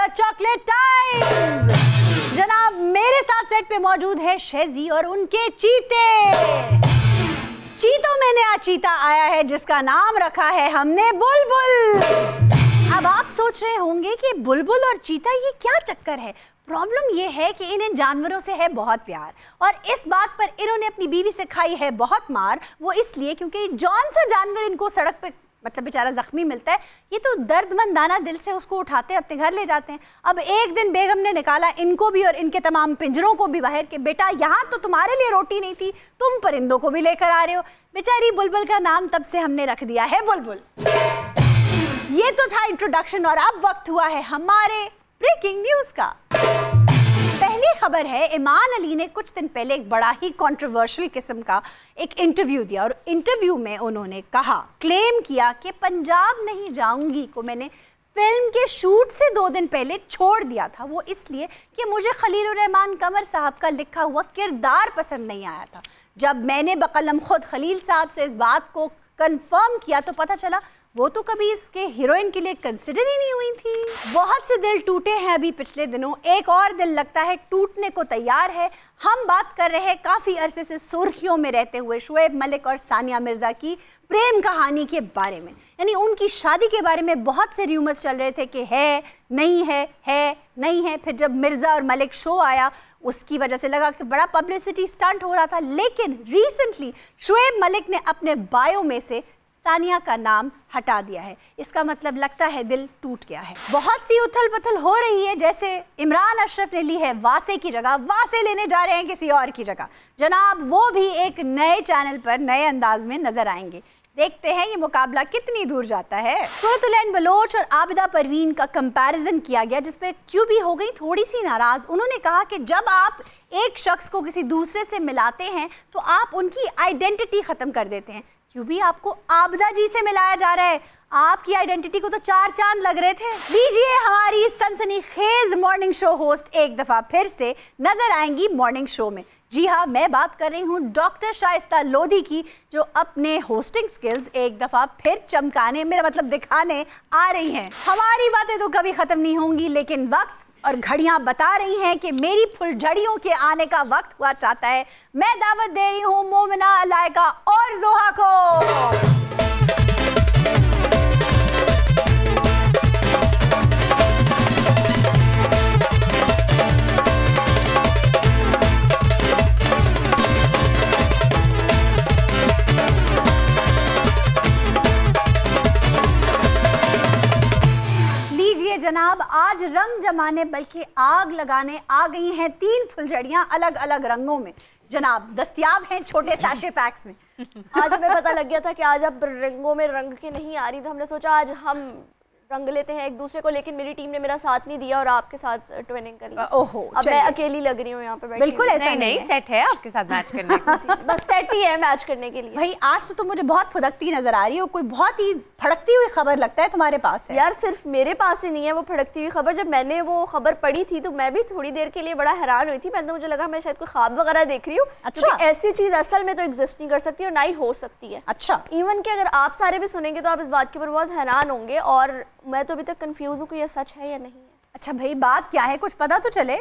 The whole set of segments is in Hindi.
The chocolate times. जनाब मेरे साथ सेट पे मौजूद है शेजी और उनके चीते। चीतों में नया चीता आया है जिसका नाम रखा है हमने बुलबुल। अब आप सोच रहे होंगे कि बुलबुल और चीता ये क्या चक्कर है। प्रॉब्लम ये है कि इन जानवरों से है बहुत प्यार और इस बात पर इन्होंने अपनी बीवी से खाई है बहुत मार। वो इसलिए क्योंकि जौन सा जानवर इनको सड़क पे मतलब बेचारा जख्मी मिलता है, ये तो दर्दमंदाना दिल से उसको उठाते हैं, अपने घर ले जाते हैं। अब एक दिन बेगम ने निकाला इनको भी और इनके तमाम पिंजरों को भी बाहर के, बेटा यहाँ तो तुम्हारे लिए रोटी नहीं थी, तुम परिंदों को भी लेकर आ रहे हो। बेचारी बुलबुल का नाम तब से हमने रख दिया है बुलबुल। ये तो था इंट्रोडक्शन और अब वक्त हुआ है हमारे ब्रेकिंग न्यूज का। पहली खबर है, इमान अली ने कुछ दिन पहले एक बड़ा ही कंट्रोवर्शियल किस्म का एक इंटरव्यू दिया और इंटरव्यू में उन्होंने कहा, क्लेम किया कि पंजाब नहीं जाऊंगी को मैंने फिल्म के शूट से 2 दिन पहले छोड़ दिया था। वो इसलिए कि मुझे खलीलुर रहमान कमर साहब का लिखा हुआ किरदार पसंद नहीं आया था। जब मैंने बकलम खुद खलील साहब से इस बात को कंफर्म किया तो पता चला वो तो कभी इसके हीरोइन के लिए कंसिडर ही नहीं हुई थी। बहुत से दिल टूटे हैं अभी पिछले दिनों, एक और दिल लगता है टूटने को तैयार है। हम बात कर रहे हैं काफ़ी अरसे से सुर्खियों में रहते हुए शुएब मलिक और सानिया मिर्ज़ा की प्रेम कहानी के बारे में, यानी उनकी शादी के बारे में बहुत से र्यूमर्स चल रहे थे कि है नहीं है। फिर जब मिर्ज़ा और मलिक शो आया उसकी वजह से लगा कि बड़ा पब्लिसिटी स्टंट हो रहा था, लेकिन रिसेंटली शुएब मलिक ने अपने बायो में से सानिया का नाम हटा दिया है। इसका मतलब लगता है दिल टूट गया है। बहुत सी उथल पुथल हो रही है, जैसे इमरान अशरफ ने ली है वासे की जगह, वासे लेने जा रहे हैं किसी और की जगह। जनाब वो भी एक नए चैनल पर नए अंदाज में नजर आएंगे। देखते हैं ये मुकाबला कितनी दूर जाता है। सूरतुलैन बलोच और आबिदा परवीन का कंपैरिजन किया गया जिसपे क्यूबी हो गई थोड़ी सी नाराज। उन्होंने कहा कि जब आप एक शख्स को किसी दूसरे से मिलाते हैं तो आप उनकी आइडेंटिटी खत्म कर देते हैं। क्यूबी आपको आबिदा जी से मिलाया जा रहा है, आपकी आइडेंटिटी को तो 4 चांद लग रहे थे। लीजिए हमारी सनसनीखेज मॉर्निंग शो होस्ट एक दफा फिर से नजर आएंगी मॉर्निंग शो में। जी हाँ, मैं बात कर रही हूँ डॉक्टर शाइस्ता लोधी की, जो अपने होस्टिंग स्किल्स एक दफा फिर चमकाने, मेरा मतलब दिखाने आ रही हैं। हमारी बातें तो कभी खत्म नहीं होंगी, लेकिन वक्त और घड़ियां बता रही हैं कि मेरी फुलझड़ियों के आने का वक्त हुआ चाहता है। मैं दावत दे रही हूँ मोमिना, अलाइका और जोहा को। जनाब आज रंग जमाने बल्कि आग लगाने आ गई हैं 3 फुलझड़ियां अलग अलग रंगों में। जनाब दस्तयाब हैं छोटे सैशे पैक्स में। आज हमें पता लग गया था कि आज आप रंगों में रंग के नहीं आ रही, तो हमने सोचा आज हम रंग लेते हैं एक दूसरे को, लेकिन मेरी टीम ने मेरा साथ नहीं दिया और आपके साथ ट्विनिंग करी। ओहो, अब मैं अकेली लग रही हूँ यहाँ पे बैठी। बिल्कुल ऐसा नहीं सेट है आपके साथ मैच करने को। बस सेट ही है मैच करने के लिए। भाई आज तो तुम मुझे बहुत फुदकती नजर आ रही हो, कोई बहुत ही फड़कती हुई खबर लगता है तुम्हारे पास है। यार सिर्फ मेरे पास ही नहीं है वो फड़कती हुई खबर। जब मैंने वो खबर पढ़ी थी तो मैं भी थोड़ी देर के लिए बड़ा हैरान हुई थी। मैंने तो मुझे लगा मैं शायद कोई ख्वाब वगैरह देख रही हूँ। अच्छा, ऐसी चीज असल में तो एग्जिस्ट नहीं कर सकती और ना ही हो सकती है। अच्छा, इवन कि अगर आप सारे भी सुनेंगे तो आप इस बात के ऊपर बहुत हैरान होंगे और मैं तो अभी तक कंफ्यूज हूँ कि ये सच है या नहीं है। अच्छा भाई बात क्या है, कुछ पता तो चले।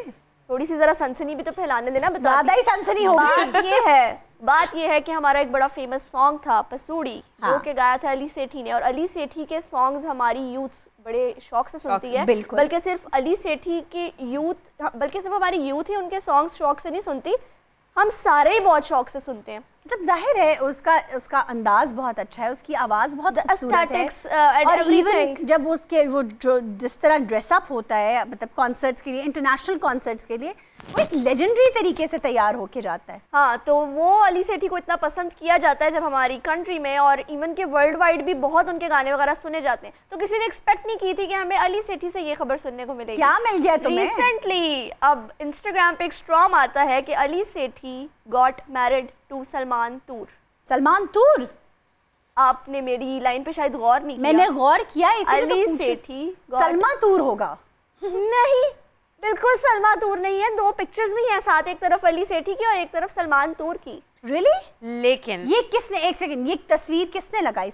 थोड़ी सी जरा सनसनी भी तो फैलाने देना, ज्यादा ही सनसनी होगी। बात ये है कि हमारा एक बड़ा फेमस सॉन्ग था पसूड़ी, हाँ। जो कि गाया था अली सेठी ने, और अली सेठी के सॉन्ग्स हमारी यूथ बड़े शौक से सुनती है। बल्कि सिर्फ अली सेठी की यूथ, बल्कि सिर्फ हमारी यूथ ही उनके सॉन्ग्स शौक से नहीं सुनती, हम सारे ही बहुत शौक से सुनते हैं। मतलब जाहिर है उसका अंदाज बहुत अच्छा है, उसकी आवाज़ बहुत खूबसूरत है और इवन जब उसके वो जो जिस तरह ड्रेसअप होता है, मतलब कॉन्सर्ट्स के लिए, इंटरनेशनल कॉन्सर्ट्स के लिए, वो एक लेजेंडरी तरीके से तैयार होके जाता है। हाँ, तो वो अली सेठी को इतना पसंद किया जाता है जब हमारी कंट्री में और इवन के वर्ल्ड वाइड भी बहुत उनके गाने वगैरह सुने जाते हैं। तो किसी ने एक्सपेक्ट नहीं की थी कि हमें अली सेठी से ये खबर सुनने को मिलेगी। क्या मिल गया तुम्हें? रिसेंटली अब इंस्टाग्राम पे एक स्ट्रॉम आता है कि अली सेठी गॉट मैरिड टू सलमान तूर। सलमान तूर? आपने मेरी लाइन पे शायद गौर नहीं किया। मैंने गौर किया, अली सेठी सलमा तूर होगा? नहीं, बिल्कुल सलमा तूर नहीं है। 2 पिक्चर्स भी हैं साथ, एक तरफ अली सेठी की और एक तरफ सलमान तूर की। Really? लेकिन ये किसने, एक सेकंड, ये तस्वीर किसने लगाई?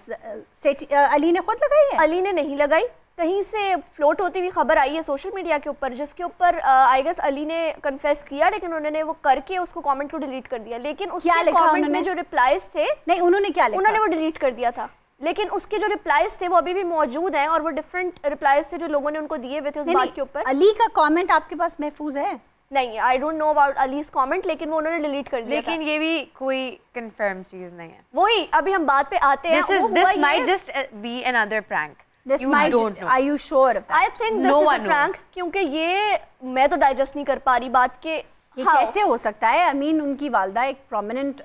अली ने खुद लगाई है? अली ने नहीं लगाई, कहीं से फ्लोट होती हुई खबर आई है सोशल मीडिया के ऊपर, जिसके ऊपर आई गेस अली ने कन्फेस किया, लेकिन उन्होंने वो करके उसको कमेंट को डिलीट कर दिया। लेकिन उसके कमेंट में जो रिप्लाईज थे, नहीं उन्होंने क्या लिखा? उन्होंने वो डिलीट कर दिया था, लेकिन उसके जो रिप्लाईज थे वो अभी भी मौजूद हैं और वो डिफरेंट रिप्लाईज थे जो लोगों ने उनको दिए हुए थे उस बात के ऊपर। अली का कमेंट आपके पास महफूज है? नहीं, I don't know about allies comment, लेकिन वो उन्होंने डिलीट कर दिया। लेकिन ये भी कोई कंफर्म चीज नहीं है। वही अभी हम बात पे आते हैं। This might just be another prank. This might, don't know. Are you sure of that? I think this is a prank, क्योंकि ये मैं तो डाइजेस्ट नहीं कर पा रही बात के ये कैसे हो सकता है। आई मीन उनकी वालदा एक प्रोमिनेंट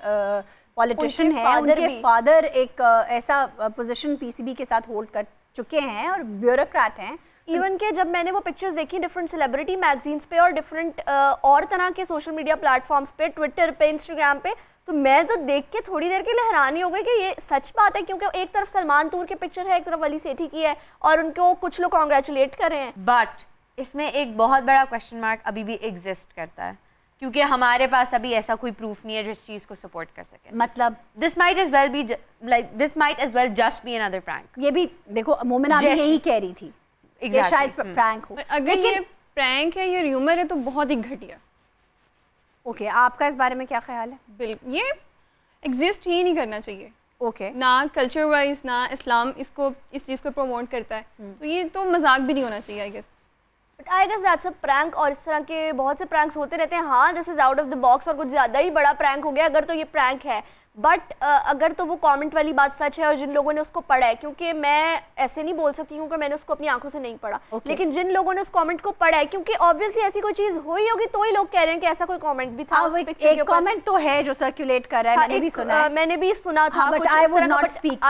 पॉलिटिशियन है, उनके फादर एक ऐसा पोजीशन पीसीबी के साथ होल्ड कर चुके हैं और ब्यूरोक्रेट हैं। इवन के जब मैंने वो पिक्चर्स देखी डिफरेंट सेलिब्रिटी मैगजीन्स पे और डिफरेंट और तरह के सोशल मीडिया प्लेटफॉर्म्स पे, ट्विटर पे, इंस्टाग्राम पे, तो मैं तो देख के थोड़ी देर के लिए हैरानी हो गई कि ये सच बात है, क्योंकि एक तरफ सलमान तूर की पिक्चर है, एक तरफ अली सेठी की है और उनको कुछ लोग कॉन्ग्रेचुलेट कर रहे हैं। बट इसमें एक बहुत बड़ा क्वेश्चन मार्क अभी भी एग्जिस्ट करता है, क्योंकि हमारे पास अभी ऐसा कोई प्रूफ नहीं है जो इस चीज को सपोर्ट कर सके। मतलब this might as well just be another prank. ये भी देखो मोमिना भी यही कह रही थी, ये शायद प्रैंक हो। अगर ये प्रैंक है, ये र्यूमर है, तो बहुत ही घटिया। ओके, आपका इस बारे में क्या ख्याल है? बिल्कुल, ये एग्जिस्ट ही नहीं करना चाहिए। ओके, ना कल्चर वाइज ना इस्लाम इसको इस चीज़ को प्रमोट करता है, तो ये तो मजाक भी नहीं होना चाहिए I guess. But I guess that's a prank, और इस तरह के बहुत से प्रैंक्स होते रहते हैं। हाँ, this is out of the box और कुछ ज़्यादा ही बड़ा प्रैंक हो गया अगर तो ये प्रैंक है। बट अगर तो वो कमेंट वाली बात सच है और जिन लोगों ने उसको पढ़ा है, क्योंकि मैं ऐसे नहीं बोल सकती हूँ कि मैंने उसको अपनी आंखों से नहीं पढ़ा, लेकिन जिन लोगों ने उस कमेंट को पढ़ा है, क्योंकि ऑब्वियसली ऐसी कोई चीज़ हुई होगी तो ही लोग कह रहे हैं कि ऐसा कोई कमेंट भी था। एक कमेंट तो है जो सर्कुलेट कर रहा है, मैंने भी सुना था, बट आई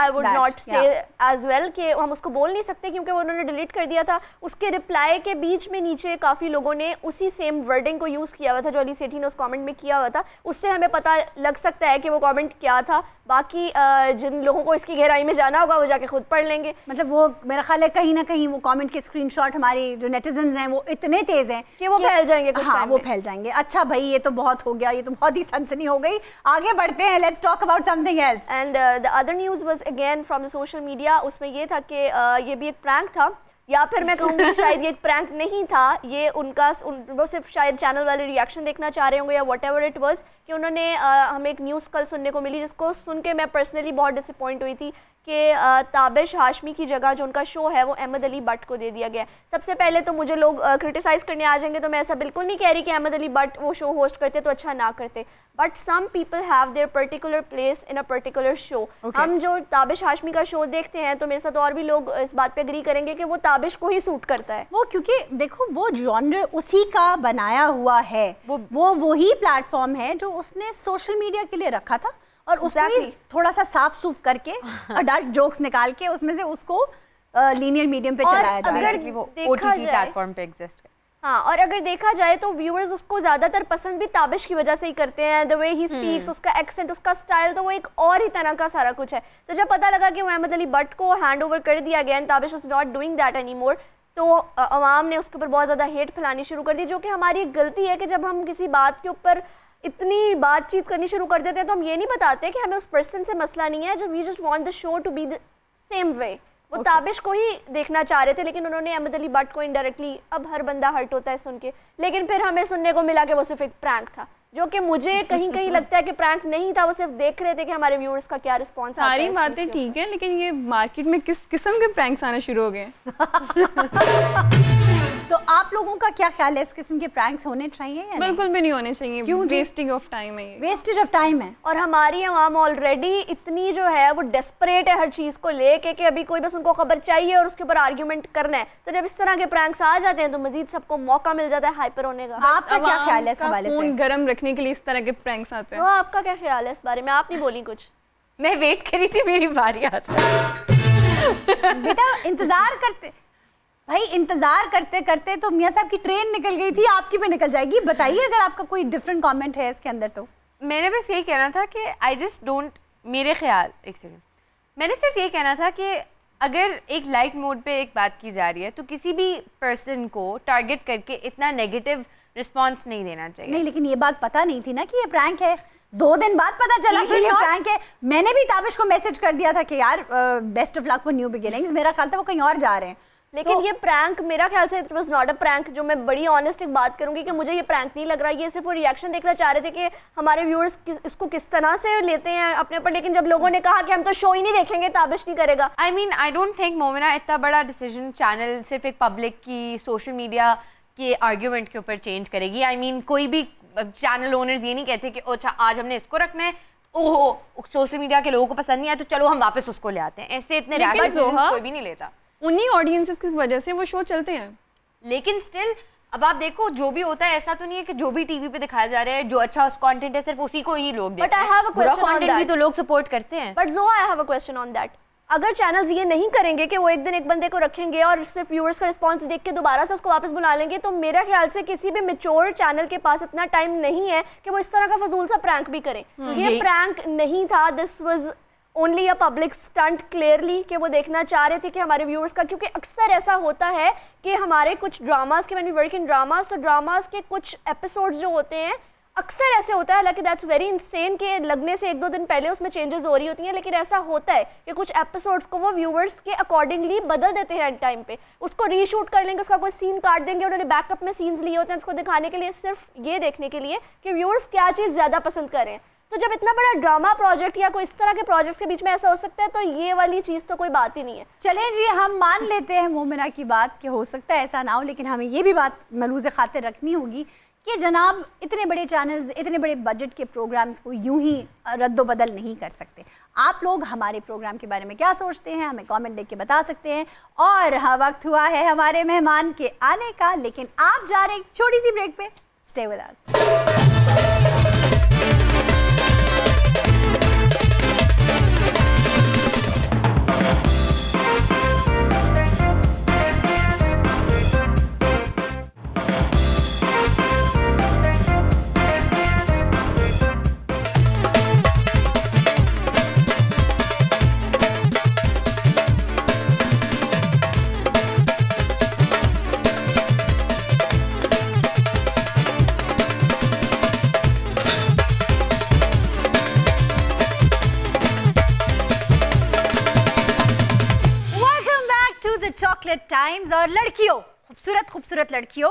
वुड नॉट से एज वेल कि हम उसको बोल नहीं सकते क्योंकि वो उन्होंने डिलीट कर दिया था। उसके रिप्लाई के बीच में नीचे काफ़ी लोगों ने उसी सेम वर्डिंग को यूज़ किया हुआ था जो अली सेठी ने उस कमेंट में किया हुआ था। उससे हमें पता लग सकता है कि वो कमेंट क्या था। बाकी जिन लोगों को इसकी गहराई में जाना होगा वो जाके खुद पढ़ लेंगे। मतलब वो मेरा ख्याल है कहीं ना कहीं वो कमेंट के स्क्रीनशॉट हमारे जो नेटिजन्स हैं वो इतने तेज हैं कि वो फैल जाएंगे कुछ हाँ, वो फैल जाएंगे। अच्छा भाई, ये तो बहुत हो गया, ये तो बहुत ही सनसनी हो गई। आगे बढ़ते हैं, let's talk about something else. And the other news was again from the social media. उसमें ये था कि ये भी एक प्रैंक था, या फिर मैं कहूँगी शायद ये एक प्रैंक नहीं था, ये वो सिर्फ शायद चैनल वाले रिएक्शन देखना चाह रहे होंगे या वट एवर इट वॉज, कि उन्होंने हमें एक न्यूज़ कल सुनने को मिली जिसको सुन के मैं पर्सनली बहुत डिसअपॉइंट हुई थी कि ताबिश हाशमी की जगह जो उनका शो है वो अहमद अली बट को दे दिया गया। सबसे पहले तो मुझे लोग क्रिटिसाइज़ करने आ जाएंगे, तो मैं ऐसा बिल्कुल नहीं कह रही कि अहमद अली बट वो शो होस्ट करते तो अच्छा ना करते, but some people have their particular place in a particular show. हम जो ताबिश हाशमी का शो देखते हैं, तो मेरे साथ और भी लोग इस बात पे एग्री करेंगे कि वो ताबिश को ही सूट करता है। वो क्योंकि देखो वो जॉनर उसी का बनाया हुआ है, वो वही प्लेटफॉर्म है जो उसने सोशल मीडिया के लिए रखा था और उसमें थोड़ा सा साफ सूफ करके अडल्ट जोक्स निकाल के उसमें से उसको लीनियर मीडियम पे चलाया जाए। वो ओटीटी प्लेटफॉर्म पे एग्जिस्ट है। हाँ, और अगर देखा जाए तो व्यूअर्स उसको ज़्यादातर पसंद भी ताबिश की वजह से ही करते हैं। द वे ही स्पीक्स, उसका एक्सेंट, उसका स्टाइल, तो वो एक और ही तरह का सारा कुछ है। तो जब पता लगा कि अहमद अली बट को हैंड ओवर कर दिया गया and Tabish is not doing that any more, तो अवाम ने उसके ऊपर बहुत ज़्यादा हेट फैलानी शुरू कर दी, जो कि हमारी एक गलती है कि जब हम किसी बात के ऊपर इतनी बातचीत करनी शुरू कर देते हैं तो हम ये नहीं बताते कि हमें उस पर्सन से मसला नहीं है, जब we just want the show to be the same way. वो ताबिश को ही देखना चाह रहे थे, लेकिन उन्होंने अहमद अली बट को इनडायरेक्टली, अब हर बंदा हर्ट होता है सुन के, लेकिन फिर हमें सुनने को मिला कि वो सिर्फ एक प्रैंक था, जो कि मुझे कहीं कहीं लगता है कि प्रैंक नहीं था, वो सिर्फ देख रहे थे कि हमारे व्यूअर्स का क्या रिस्पॉन्स आता है। सारी बातें ठीक है, लेकिन ये मार्केट में किस किस्म के प्रैंक्स आना शुरू हो गए। तो आप लोगों का क्या ख्याल है, इस किस्म के प्रैंक्स होने चाहिए या बिल्कुल भी नहीं होने चाहिए। क्यों? वेस्टिंग ऑफ टाइम है ये, वेस्टेज ऑफ टाइम है। और हमारी आवाम ऑलरेडी इतनी जो है वो डेस्परेट है हर चीज़ को लेके कि अभी कोई बस उनको खबर चाहिए और उसके ऊपर आर्ग्यूमेंट करना है। तो जब इस तरह के प्रैंक्स आ जाते हैं तो मजीद सबको मौका मिल जाता है हाइपर होने का। आपका क्या ख्याल है इस हवाले से? फोन गर्म रखने के लिए इस तरह के प्रैंक्स आते हैं। तो आपका क्या ख्याल है इस बारे में? आप नहीं बोली कुछ। मैं वेट करी थी मेरी बारी आ जाए। बेटा इंतजार करते भाई, इंतजार करते करते तो मियां साहब की ट्रेन निकल गई थी, आपकी भी निकल जाएगी। बताइए अगर आपका कोई डिफरेंट कमेंट है इसके अंदर। तो मैंने बस यही कहना था कि आई जस्ट डोंट, मेरे ख्याल, एक सेकेंड, मैंने सिर्फ ये कहना था कि अगर एक लाइट मोड पे एक बात की जा रही है तो किसी भी पर्सन को टारगेट करके इतना नेगेटिव रिस्पॉन्स नहीं देना चाहिए। नहीं, लेकिन ये बात पता नहीं थी ना कि ये प्रैंक है। 2 दिन बाद पता चला कि ये प्रैंक है। मैंने भी ताबिश को मैसेज कर दिया था कि यार best of luck for new beginnings. मेरा ख्याल था वो कहीं और जा रहे हैं, लेकिन ये प्रैंक मेरा ख्याल से it was not a prank. जो मैं बड़ी ऑनेस्ट एक बात करूंगी कि मुझे ये प्रैंक नहीं लग रहा, ये सिर्फ वो रिएक्शन देखना चाह रहे थे कि हमारे व्यूअर्स इसको किस तरह से लेते हैं अपने ऊपर। लेकिन जब लोगों ने कहा कि हम तो शो ही नहीं देखेंगे, ताबिश नहीं करेगा। I mean I don't think Momina इतना बड़ा डिसीजन चैनल सिर्फ एक पब्लिक की सोशल मीडिया के आर्ग्यूमेंट के ऊपर चेंज करेगी। आई मीन कोई भी चैनल ओनर्स ये नहीं कहते कि अच्छा आज हमने इसको रखना है, ओहो सोशल मीडिया के लोगों को पसंद नहीं आया तो चलो हम वापस उसको ले आते हैं। ऐसे इतने कोई भी नहीं लेता, उन्हीं ऑडियंसेस की वजह से वो शो चलते हैं। लेकिन स्टिल अब आप देखो जो भी होता है, ऐसा तो नहीं है कि जो भी टीवी पे दिखाया जा रहा है जो अच्छा कंटेंट है सिर्फ उसी को ही लोग देखते हैं। बुरा कंटेंट भी तो लोग सपोर्ट करते हैं। But Zoha, I have a question on that. अगर चैनल्स ये नहीं करेंगे कि वो एक दिन एक बंदे को रखेंगे और सिर्फ व्यूअर्स का रिस्पांस देख के दोबारा से उसको वापस बुला लेंगे, तो मेरा ख्याल से किसी भी मैच्योर चैनल के पास इतना टाइम नहीं है कि वो इस तरह का फजूल सा प्रैंक भी करें। तो ये प्रैंक नहीं था, this was only a public stunt clearly, कि वो देखना चाह रहे थे कि हमारे व्यूअर्स का, क्योंकि अक्सर ऐसा होता है कि हमारे कुछ ड्रामास के, when we work in dramas, तो ड्रामास के कुछ एपिसोड्स जो होते हैं अक्सर ऐसे होता है, हालांकि दैट्स वेरी इंसेन के लगने से 1-2 दिन पहले उसमें चेंजेस हो रही होती हैं, लेकिन ऐसा होता है कि कुछ एपिसोड्स को वो व्यूअर्स के अकॉर्डिंगली बदल देते हैं एंड टाइम पे। उसको रीशूट कर लेंगे, उसका कोई सीन काट देंगे, उन्होंने बैकअप में सीन्स लिए होते हैं उसको दिखाने के लिए, सिर्फ ये देखने के लिए कि व्यूअर्स क्या चीज़ ज़्यादा पसंद करें। तो जब इतना बड़ा ड्रामा प्रोजेक्ट या कोई इस तरह के प्रोजेक्ट के बीच में ऐसा हो सकता है, तो ये वाली चीज़ तो कोई बात ही नहीं है। चलें जी, हम मान लेते हैं मोमिना की बात कि हो सकता है ऐसा ना हो, लेकिन हमें ये भी बात मलूज़ खातिर रखनी होगी कि जनाब इतने बड़े चैनल्स, इतने बड़े बजट के प्रोग्राम्स को यूं ही रद्दो-बदल नहीं कर सकते। आप लोग हमारे प्रोग्राम के बारे में क्या सोचते हैं, हमें कमेंट देख के बता सकते हैं। और हाँ, वक्त हुआ है हमारे मेहमान के आने का, लेकिन आप जा रहे हैं छोटी सी ब्रेक पे। Stay with us. Chocolate times. और लड़कियों, खूबसूरत खूबसूरत लड़कियों,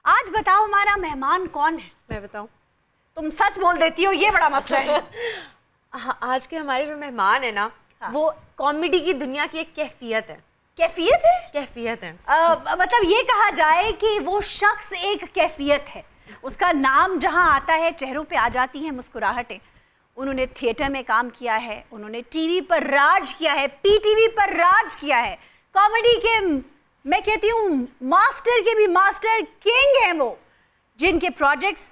आज बताओ हमारा मेहमान कौन है? मैं बताऊं? तुम सच बोल देती हो, ये बड़ा मसला है। हाँ, आज के हमारे जो मेहमान है ना, हाँ, वो कॉमेडी की दुनिया की एक कैफियत है। कैफियत है? कैफियत है। मतलब ये कहा जाए कि वो शख्स एक कैफियत है, उसका नाम जहाँ आता है चेहरों पे आ जाती हैं मुस्कुराहटें। उन्होंने थिएटर में काम किया है, उन्होंने टीवी पर राज किया है, पीटीवी पर राज किया है। कॉमेडी के मैं कहती हूँ मास्टर के भी मास्टर किंग हैं वो, जिनके projects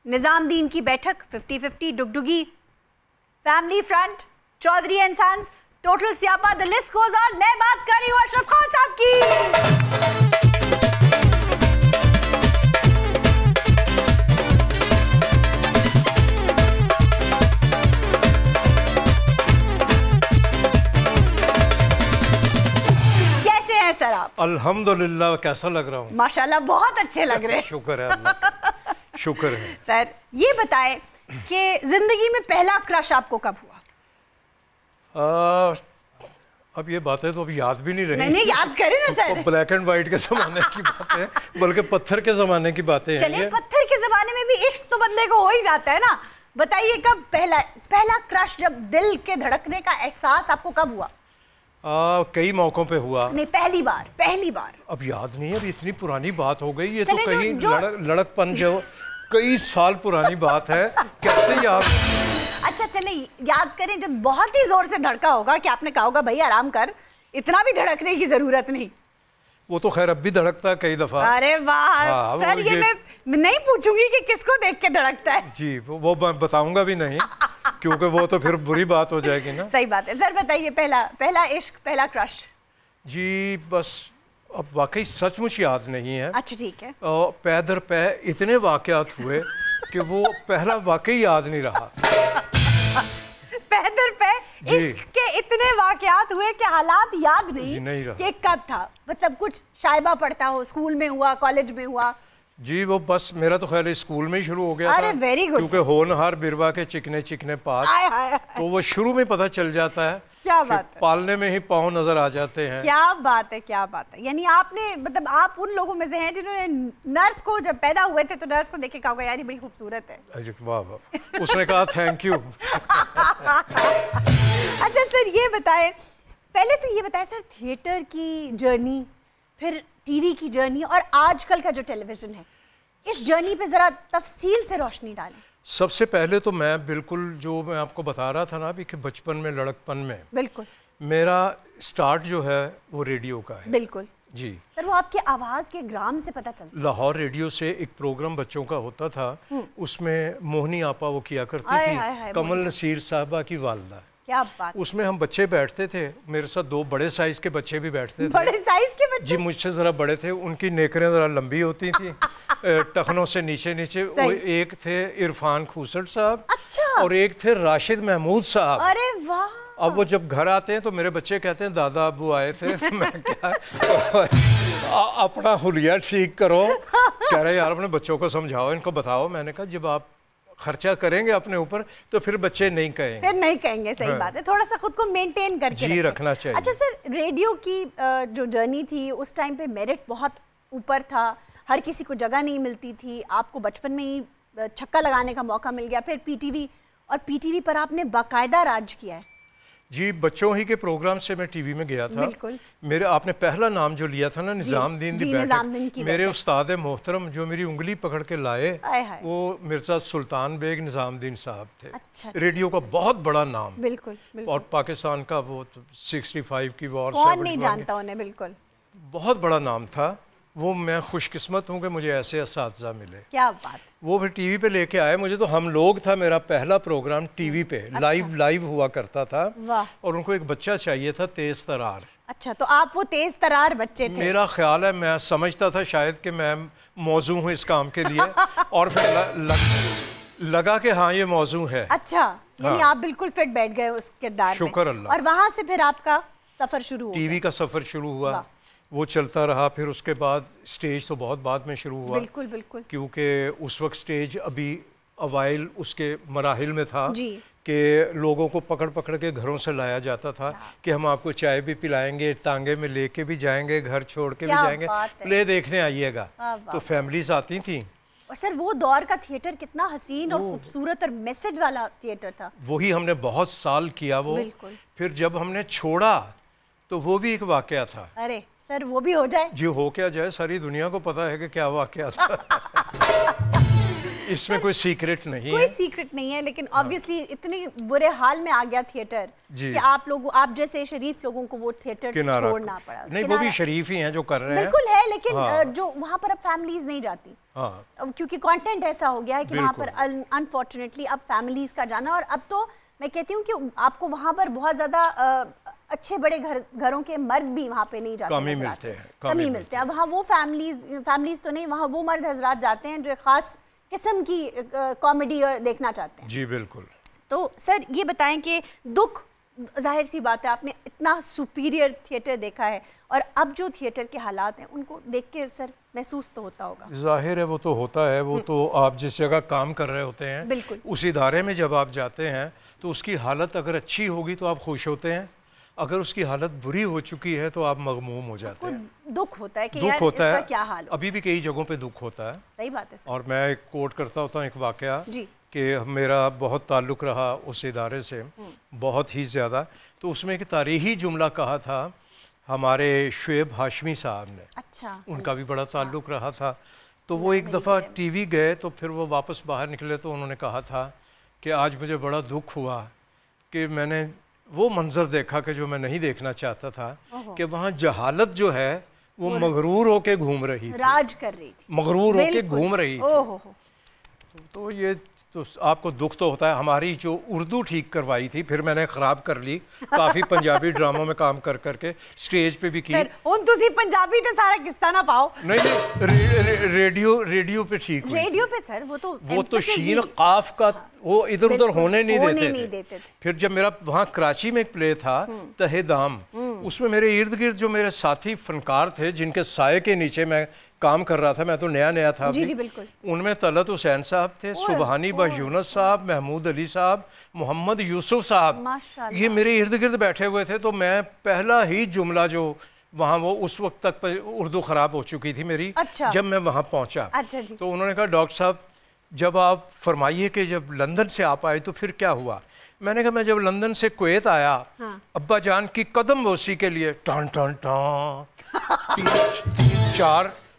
Nizamuddin Ki Baithak, 50-50, Dugdugi, family front, Chaudhary and sons, total Siyapa, the list goes on. मैं बात कर रही हूँ अशरफ खान साहब की। सर आप? अल्हम्दुलिल्लाह, कैसा लग रहा हूँ? माशाल्लाह बहुत अच्छे लग रहे हैं। शुक्र है अल्लाह का, शुक्र है। सर ये बताएं कि जिंदगी में पहला क्रश आपको कब हुआ? अब ये बातें तो अब याद भी नहीं रही। नहीं याद करें ना सर। ब्लैक एंड व्हाइट के ज़माने की बातें हैं, बल्कि पत्थर के ज़माने की बातें हैं। चलिए, पत्थर के ज़माने में भी इश्क तो बंदे को हो ही जाता है ना। बताइए कब पहला क्रश, जब दिल के धड़कने का एहसास आपको कब हुआ? कई मौकों पे हुआ। नहीं, पहली बार अब याद नहीं है, अब इतनी पुरानी बात हो गई, ये तो कहीं लड़कपन जो कई साल पुरानी बात है, कैसे याद? अच्छा चले याद करें, जब बहुत ही जोर से धड़का होगा कि आपने कहा होगा भाई आराम कर, इतना भी धड़कने की जरूरत नहीं। वो तो खैर अब भी धड़कता है कई दफा। अरे वाह सर, ये मैं नहीं पूछूंगी कि किसको देख के धड़कता है जी, वो मैं बताऊंगा भी नहीं क्योंकि वो तो फिर बुरी बात हो जाएगी ना। सही बात है। सर बताइए, पहला इश्क, पहला क्रश। जी बस अब वाकई सचमुच याद नहीं है। अच्छा ठीक है। पै दर पै इतने वाकयात हुए कि वो पहला वाकई याद नहीं रहा। पै दर पै इश्क के इतने वाकयात हुए कि हालात याद नहीं कि कब था। मतलब कुछ शायबा पढ़ता हो, स्कूल में हुआ, कॉलेज में हुआ? जी वो बस मेरा तो ख्याल स्कूल में ही शुरू हो गया था। Very good. क्योंकि होनहार बिरवा के चिकने चिकने पात, तो वो शुरू में पता चल जाता है क्या बात है, पालने में ही पाँव नजर आ जाते हैं। क्या बात है, क्या बात है। यानी आपने मतलब आप उन लोगों में से हैं जिन्होंने नर्स को जब पैदा हुए थे तो नर्स को देख के कहा होगा यार ये बड़ी खूबसूरत है। वाह वाह, उसने कहा थैंक यू। अच्छा सर ये बताएं, पहले तो ये बताएं सर थिएटर की जर्नी, फिर टीवी की जर्नी और आजकल का जो टेलीविजन है, इस जर्नी पे जरा तफसील से रोशनी डालें। सबसे पहले तो मैं बिल्कुल जो मैं आपको बता रहा था ना अभी कि बचपन में लड़कपन में बिल्कुल मेरा स्टार्ट जो है वो रेडियो का है। बिल्कुल जी सर, वो आपकी आवाज के ग्राम से पता चलता। लाहौर रेडियो से एक प्रोग्राम बच्चों का होता था, उसमें मोहनी आपा वो किया करती थी, कमल नसीर साहबा की वालदा। क्या बात। उसमें हम बच्चे बैठते थे, मेरे साथ 2 बड़े साइज के बच्चे भी बैठते थे। बड़े साइज के बच्चे? जी मुझसे ज़रा बड़े थे, उनकी नेकरें ज़रा लंबी होती थी टखनों से नीचे नीचे। एक थे इरफान खूसट साहब, अच्छा, और एक थे राशिद महमूद साहब। अरे वाह। अब वो जब घर आते हैं तो मेरे बच्चे कहते हैं दादा अब्बू आए थे। मैं क्या अपना हुलिया ठीक करो। कह रहे यार अपने बच्चों को समझाओ, इनको बताओ। मैंने कहा जब आप खर्चा करेंगे अपने ऊपर तो फिर बच्चे नहीं कहेंगे। फिर नहीं कहेंगे, सही बात है। थोड़ा सा खुद को मेंटेन करके जी रखना चाहिए। अच्छा सर, रेडियो की जो जर्नी थी उस टाइम पे मेरिट बहुत ऊपर था, हर किसी को जगह नहीं मिलती थी। आपको बचपन में ही छक्का लगाने का मौका मिल गया, फिर पीटीवी, और पीटीवी पर आपने बाकायदा राज किया है। जी बच्चों ही के प्रोग्राम से मैं टीवी में गया था। बिल्कुल। मेरे आपने पहला नाम जो लिया था ना, निजामुद्दीन दी बैठक, मेरे उस्ताद मोहतरम जो मेरी उंगली पकड़ के लाए वो मिर्जा सुल्तान बेग निजामुद्दीन साहब थे। अच्छा, रेडियो का बहुत बड़ा नाम। बिल्कुल, बिल्कुल। और पाकिस्तान का वो 65 की वॉर, कौन नहीं जानता उन्हें, बिल्कुल बहुत बड़ा नाम था वो। मैं खुशकिस्मत हूँ कि मुझे ऐसे असातिज़ा मिले। क्या बात। वो फिर टीवी पे लेके आए मुझे। तो हम लोग था मेरा पहला प्रोग्राम टीवी पे। अच्छा। लाइव हुआ करता था। वाह। और उनको एक बच्चा चाहिए था तेज तरार। अच्छा, तो आप वो तेज तरार बच्चे थे। मेरा ख्याल है, मैं समझता था शायद कि मैं मौजू हूँ इस काम के लिए। और फिर लगा कि हाँ ये मौजू है। अच्छा, यानी आप बिल्कुल फिट बैठ गए उस किरदार में। शुक्र अल्लाह। और वहाँ से फिर आपका सफर शुरू हुआ। टीवी का सफर शुरू हुआ, वो चलता रहा। फिर उसके बाद स्टेज तो बहुत बाद में शुरू हुआ। बिल्कुल बिल्कुल। क्योंकि उस वक्त स्टेज अभी अवाइल उसके मराहिल में था कि लोगों को पकड़ पकड़ के घरों से लाया जाता था कि हम आपको चाय भी पिलाएंगे, टांगे में लेके भी जाएंगे, घर छोड़ के भी जाएंगे, प्ले देखने आइएगा। तो फैमिलीज आती थी। और सर वो दौर का थिएटर कितना हसीन और खूबसूरत और मैसेज वाला थिएटर था। वही हमने बहुत साल किया वो। फिर जब हमने छोड़ा तो वो भी एक वाकया था। अरे सर वो भी हो जाए जी, हो क्या जाए, सारी दुनिया को पता है कि क्या वाकया था। इसमें कोई सीक्रेट नहीं है। कोई सीक्रेट नहीं है, लेकिन ऑब्वियसली इतने बुरे हाल में आ गया थिएटर कि आप जैसे शरीफ लोगों को वो थिएटर छोड़ना पड़ा। नहीं, वो भी शरीफ ही हैं जो कर रहे हैं। बिल्कुल है, लेकिन जो वहाँ पर अब फैमिलीज नहीं जाती, क्योंकि कंटेंट ऐसा हो गया है कि वहाँ पर अनफॉर्चुनेटली अब फैमिलीज का जाना। और अब तो मैं कहती हूँ कि आपको वहाँ पर बहुत ज्यादा अच्छे बड़े घरों के मर्द भी वहाँ पे नहीं जाते, कमी मिलते हैं। अब वहाँ वो फैमिलीज तो नहीं, वहाँ वो मर्द हजरात जाते हैं जो एक खास किस्म की कॉमेडी देखना चाहते हैं। जी बिल्कुल। तो सर ये बताएं कि दुख, जाहिर सी बात है आपने इतना सुपीरियर थिएटर देखा है और अब जो थिएटर के हालात हैं उनको देख के सर महसूस तो होता होगा। जाहिर है वो तो होता है। वो तो आप जिस जगह काम कर रहे होते हैं, बिल्कुल, उस इदारे में जब आप जाते हैं तो उसकी हालत अगर अच्छी होगी तो आप खुश होते हैं, अगर उसकी हालत बुरी हो चुकी है तो आप मगमूम हो जाते हैं। दुख होता है कि यार इसका क्या हाल हो। अभी भी कई जगहों पे दुख होता है। सही बात है सर। और मैं एक कोट करता होता हूँ एक वाकया कि मेरा बहुत ताल्लुक़ रहा उस इदारे से, बहुत ही ज़्यादा। तो उसमें एक तारीख़ी जुमला कहा था हमारे शुएब हाशमी साहब ने। अच्छा। उनका भी बड़ा ताल्लुक़ रहा था। तो वो एक दफ़ा टीवी गए तो फिर वो वापस बाहर निकले तो उन्होंने कहा था कि आज मुझे बड़ा दुख हुआ कि मैंने वो मंजर देखा कि जो मैं नहीं देखना चाहता था, कि वहाँ जहालत जो है वो मगरूर होके घूम रही थी, राज कर रही थी, मगरूर होके घूम रही थी। तो ये तो आपको दुख तो होता है। हमारी जो उर्दू ठीक करवाई थी फिर मैंने ख़राब कर ली काफ़ी पंजाबी ड्रामों में काम कर करके, स्टेज पे भी की। उन तुसी पंजाबी तो सारा किस्सा ना पाओ। नहीं, रेडियो पे ठीक हुई। रेडियो पे सर वो तो शीन काफ का वो इधर उधर होने नहीं देते थे। फिर जब मेरा वहाँ कराची में एक प्ले था तहे दाम, उसमें मेरे इर्द गिर्द जो मेरे साथी फनकार थे जिनके साये के नीचे मैं काम कर रहा था, मैं तो नया नया था। जी जी बिल्कुल। उनमें तलत हुसैन साहब थे, सुबहानी बा यूनुस साहब, महमूद अली साहब, मोहम्मद यूसुफ साहब, ये मेरे इर्द गिर्द बैठे हुए थे। तो मैं पहला ही जुमला जो वहाँ, वो उस वक्त तक उर्दू ख़राब हो चुकी थी मेरी। अच्छा। जब मैं वहाँ पहुँचा तो उन्होंने कहा डॉक्टर साहब जब आप फरमाइए कि जब लंदन से आप आए तो फिर क्या हुआ। मैंने कहा मैं जब लंदन से कुवैत आया, अब्बा जान की कदम बोसी के लिए टन टन टन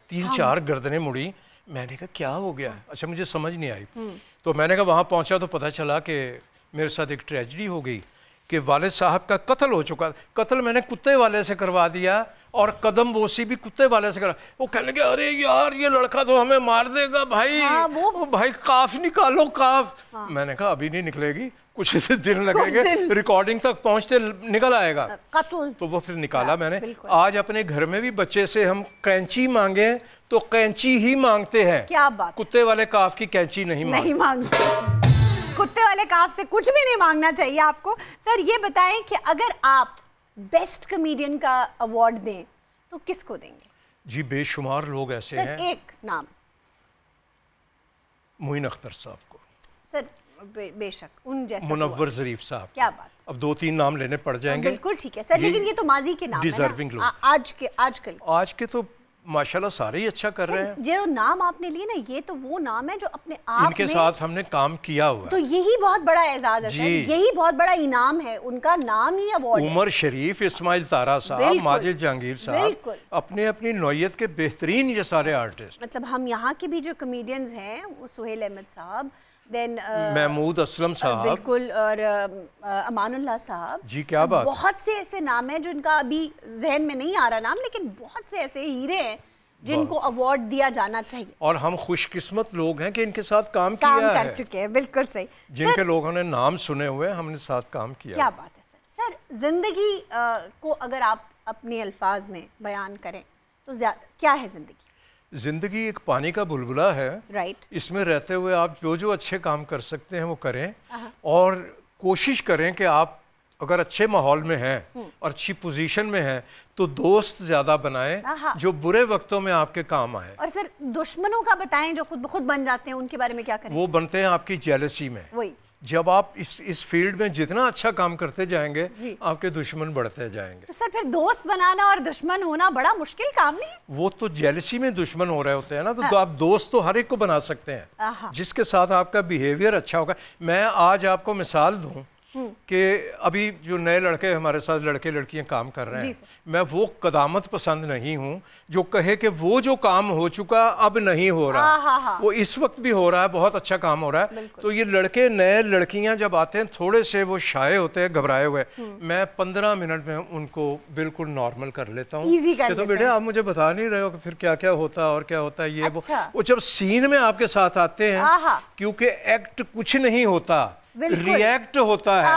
तीन चार गर्दनें मुड़ी। मैंने कहा क्या हो गया। अच्छा, मुझे समझ नहीं आई। तो मैंने कहा वहाँ पहुँचा तो पता चला कि मेरे साथ एक ट्रेजेडी हो गई कि वालिद साहब का कत्ल हो चुका। कत्ल मैंने कुत्ते वाले से करवा दिया और कदम बोसी भी कुत्ते वाले से करा। वो कहने लगे अरे यार ये लड़का तो हमें मार देगा भाई। वो भाई काफ निकालो काफ। मैंने कहा अभी नहीं निकलेगी, कुछ दिन लगेंगे, रिकॉर्डिंग तक पहुंचते निकल आएगा कत्ल। तो वो फिर निकाला मैंने। आज अपने घर में भी बच्चे से हम कैंची मांगे तो कैंची ही मांगते हैं। क्या बात। कुत्ते वाले काफ की कैंची नहीं मांगते। कुत्ते वाले काफ से कुछ भी नहीं मांगना चाहिए आपको। सर ये बताएं कि अगर आप बेस्ट कॉमेडियन का अवार्ड दें तो किसको देंगे? जी बेशुमार लोग ऐसे हैं। एक नाम मोइन अख्तर साहब को। सर बेशक उन जैसा। मुनव्वर ज़रीफ साहब। क्या बात। अब 2-3 नाम लेने पड़ जाएंगे। बिल्कुल ठीक है सर, लेकिन ये तो माजी के नाम है, डिजर्विंग लोग। आज के तो माशाल्लाह सारे ही अच्छा कर रहे हैं। जो नाम आपने लिए ना, ये तो वो नाम है जो अपने आप इनके साथ हमने काम किया हुआ है। तो यही बहुत बड़ा एजाज है सर, यही बहुत बड़ा इनाम है। उनका नाम ही अवार्ड है। उमर शरीफ, इस्माइल तारा साहब, माजिद जहांगीर साहब, अपने अपनी नौयत के बेहतरीन ये सारे आर्टिस्ट। मतलब हम यहाँ के भी जो कॉमेडियंस हैं, वो सुहेल अहमद साहब, देन महमूद असलम साहब, बिल्कुल, और अमानुल्लाह साहब। जी क्या बात। बहुत से ऐसे नाम हैं जिनका अभी जहन में नहीं आ रहा नाम, लेकिन बहुत से ऐसे हीरे हैं जिनको अवार्ड दिया जाना चाहिए। और हम खुशकिस्मत लोग हैं कि इनके साथ काम कर चुके हैं। बिल्कुल सही। जिनके लोगों ने नाम सुने हुए, हमने साथ काम किया। क्या बात है सर। सर जिंदगी को अगर आप अपने अल्फाज में बयान करें तो क्या है जिंदगी? जिंदगी एक पानी का बुलबुला है। राइट। इसमें रहते हुए आप जो जो अच्छे काम कर सकते हैं वो करें, और कोशिश करें कि आप अगर अच्छे माहौल में हैं और अच्छी पोजीशन में हैं तो दोस्त ज्यादा बनाएं जो बुरे वक्तों में आपके काम आए। और सर दुश्मनों का बताएं जो खुद ब खुद बन जाते हैं, उनके बारे में क्या करें? वो बनते हैं आपकी जेलसी में। वही जब आप इस फील्ड में जितना अच्छा काम करते जाएंगे आपके दुश्मन बढ़ते जाएंगे। तो सर फिर दोस्त बनाना और दुश्मन होना बड़ा मुश्किल काम नहीं? वो तो जेलसी में दुश्मन हो रहे होते हैं ना, तो आप दोस्त तो हर एक को बना सकते हैं जिसके साथ आपका बिहेवियर अच्छा होगा। मैं आज आपको मिसाल दूं कि अभी जो नए लड़के हमारे साथ लड़के लड़कियां काम कर रहे हैं, मैं वो कदामत पसंद नहीं हूं जो कहे कि वो जो काम हो चुका अब नहीं हो रहा। वो इस वक्त भी हो रहा है, बहुत अच्छा काम हो रहा है। तो ये लड़के नए लड़कियां जब आते हैं थोड़े से वो शाये होते हैं, घबराए हुए, मैं 15 मिनट में उनको बिल्कुल नॉर्मल कर लेता हूँ। तो बेटे आप मुझे बता नहीं रहे हो कि फिर क्या क्या होता है और क्या होता है ये। वो जब सीन में आपके साथ आते हैं, क्योंकि एक्ट कुछ नहीं होता, रिएक्ट होता है।